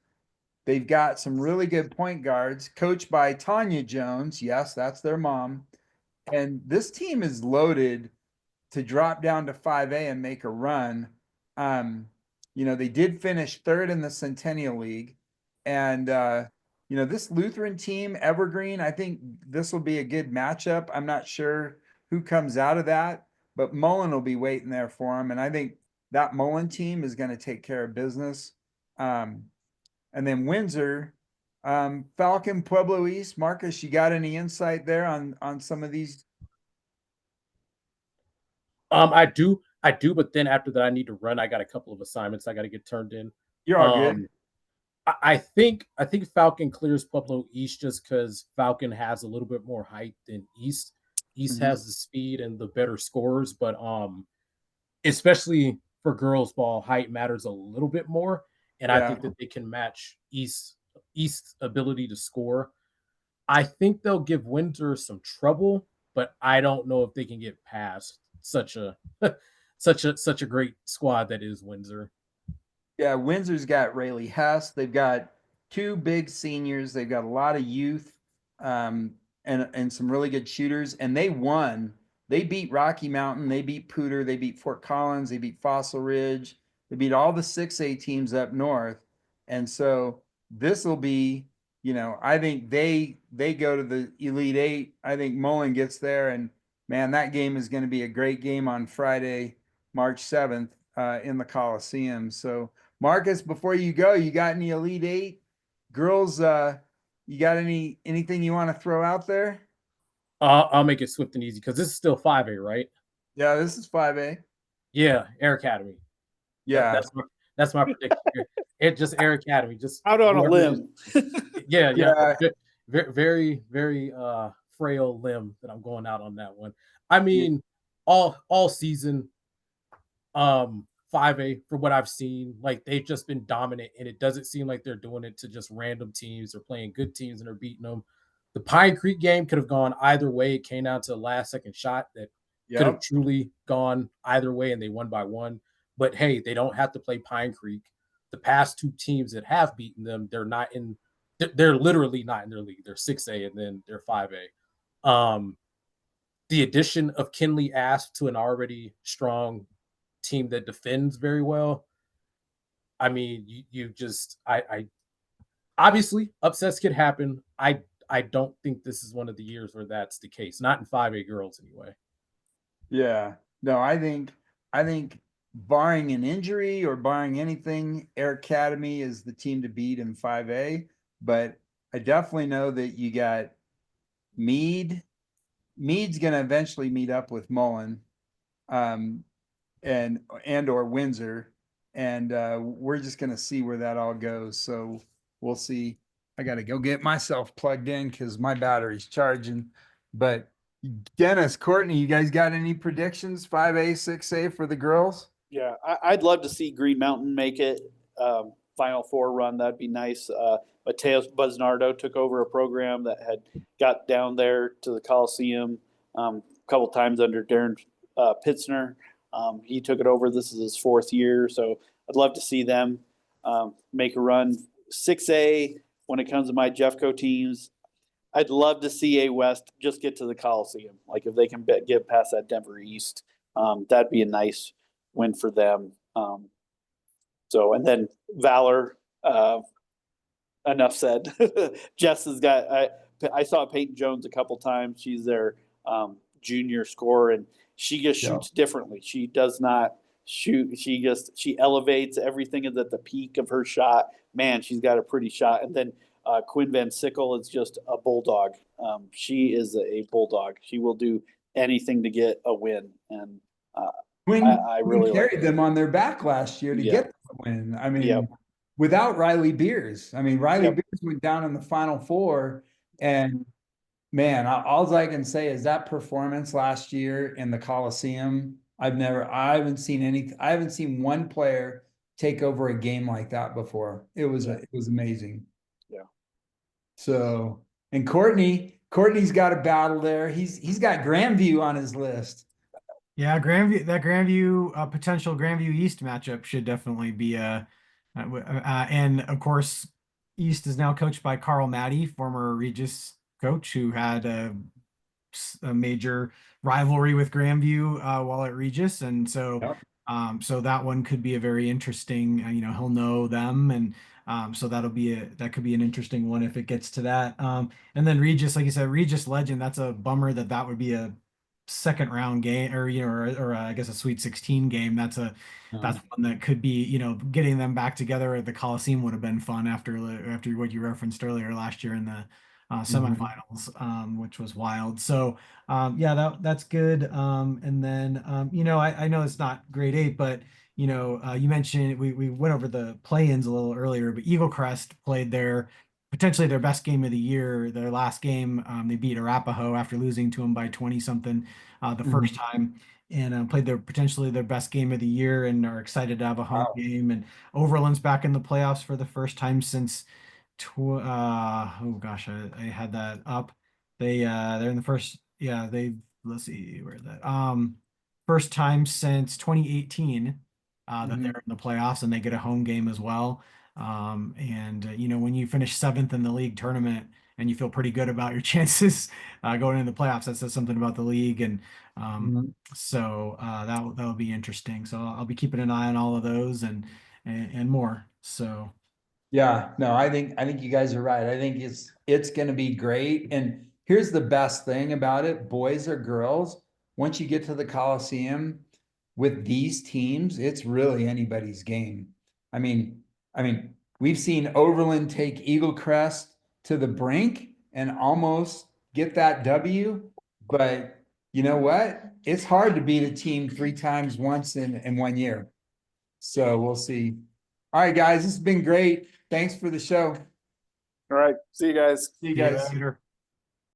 they've got some really good point guards, coached by Tanya Jones. Yes, that's their mom. And this team is loaded to drop down to 5A and make a run. They did finish 3rd in the Centennial League. And, this Lutheran team, Evergreen, I think this will be a good matchup. I'm not sure who comes out of that, but Mullen will be waiting there for him. And I think that Mullen team is going to take care of business. And then Windsor, Falcon, Pueblo East. Marcus, you got any insight there on some of these? I do, but then after that, I need to run. I got a couple of assignments I got to get turned in. You're all good. I think Falcon clears Pueblo East just because Falcon has a little bit more height than East. East has the speed and the better scores, but especially for girls ball, height matters a little bit more. And I think that they can match East's ability to score. I think they'll give Windsor some trouble, but I don't know if they can get past such a great squad that is Windsor. Yeah, Windsor's got Rayleigh Hess. They've got 2 big seniors. They've got a lot of youth, and some really good shooters. And they won. They beat Rocky Mountain. They beat Pooter. They beat Fort Collins. They beat Fossil Ridge. They beat all the 6A teams up north. And so this will be, I think they go to the Elite 8. I think Mullen gets there, and man, that game is going to be a great game on Friday, March 7th, in the Coliseum. So Marcus, before you go, you got any Elite 8 girls? You got anything you want to throw out there? I'll make it swift and easy because this is still 5A, right? Yeah, this is 5A. Yeah, Air Academy. Yeah, that's my prediction. It's just Air Academy. Just out on a limb. Yeah. Very, very frail limb that I'm going out on that one. I mean, all season 5A, for what I've seen, like they've just been dominant, and it doesn't seem like they're doing it to just random teams. They're playing good teams and they're beating them. The Pine Creek game could have gone either way. It came down to the last second shot that could have Yep. truly gone either way, and they won by one. But hey, they don't have to play Pine Creek. The past two teams that have beaten them, they're not in. They're literally not in their league. They're 6A and then they're 5A. The addition of Kinley Asp to an already strong team that defends very well. I mean, you just I obviously upsets could happen. I don't think this is one of the years where that's the case. Not in 5A girls anyway. Yeah. No, I think barring an injury or barring anything, Air Academy is the team to beat in 5A. But I definitely know that you got Meade. Meade's gonna eventually meet up with Mullen, and or Windsor. And we're just gonna see where that all goes. So we'll see. I gotta go get myself plugged in because my battery's charging. But Dennis, Courtney, you guys got any predictions? 5A, 6A for the girls? Yeah, I'd love to see Green Mountain make it Final Four run. That'd be nice. Mateus Busnardo took over a program that had got down there to the Coliseum a couple times under Darren Pitzner. He took it over. This is his fourth year, so I'd love to see them make a run. 6A, when it comes to my Jeffco teams, I'd love to see A West just get to the Coliseum. Like if they can get past that Denver East, that'd be a nice win for them. So, and then Valor, enough said. Jess has got, I saw Peyton Jones a couple times. She's their junior scorer, and she just shoots differently. She does not shoot. She elevates. Everything is at the peak of her shot. Man, she's got a pretty shot. And then Quinn Van Sickle is just a bulldog. She is a bulldog. She will do anything to get a win. And I really carried them on their back last year to get the win. I mean, without Riley Beers. I mean, Riley Beers went down in the Final Four, and man, all I can say is that performance last year in the Coliseum. I haven't seen one player take over a game like that before. It was amazing. Yeah. So, and Courtney's got a battle there. He's got Grandview on his list. Yeah, Grandview potential Grandview East matchup should definitely be and of course, East is now coached by Carl Maddie, former Regis coach who had a major rivalry with Grandview while at Regis, and so so that one could be a very interesting. He'll know them, and so that could be an interesting one if it gets to that. And then Regis, like you said, Regis Legend. That's a bummer that would be a second round game, or I guess a Sweet 16 game. That's one that could be, getting them back together at the Coliseum would have been fun after what you referenced earlier last year in the semifinals, which was wild. So that's good. And then I know it's not grade 8, but you mentioned we went over the play-ins a little earlier, but Eagle Crest played potentially their best game of the year. Their last game, they beat Arapahoe after losing to them by 20 something the first time, and played potentially their best game of the year, and are excited to have a home game. And Overland's back in the playoffs for the first time since oh gosh, I had that up. They're in the first, let's see where that first time since 2018 that they're in the playoffs, and they get a home game as well. And when you finish 7th in the league tournament and you feel pretty good about your chances going into the playoffs, that says something about the league. And so that'll be interesting. So I'll be keeping an eye on all of those and more. So yeah, no, I think you guys are right. I think it's going to be great. And here's the best thing about it, boys or girls, once you get to the Coliseum with these teams, it's really anybody's game. I mean, we've seen Overland take Eagle Crest to the brink and almost get that W, but you know what? It's hard to beat a team 3 times once in 1 year. So we'll see. All right, guys, this has been great. Thanks for the show. All right. See you guys. See you guys. later.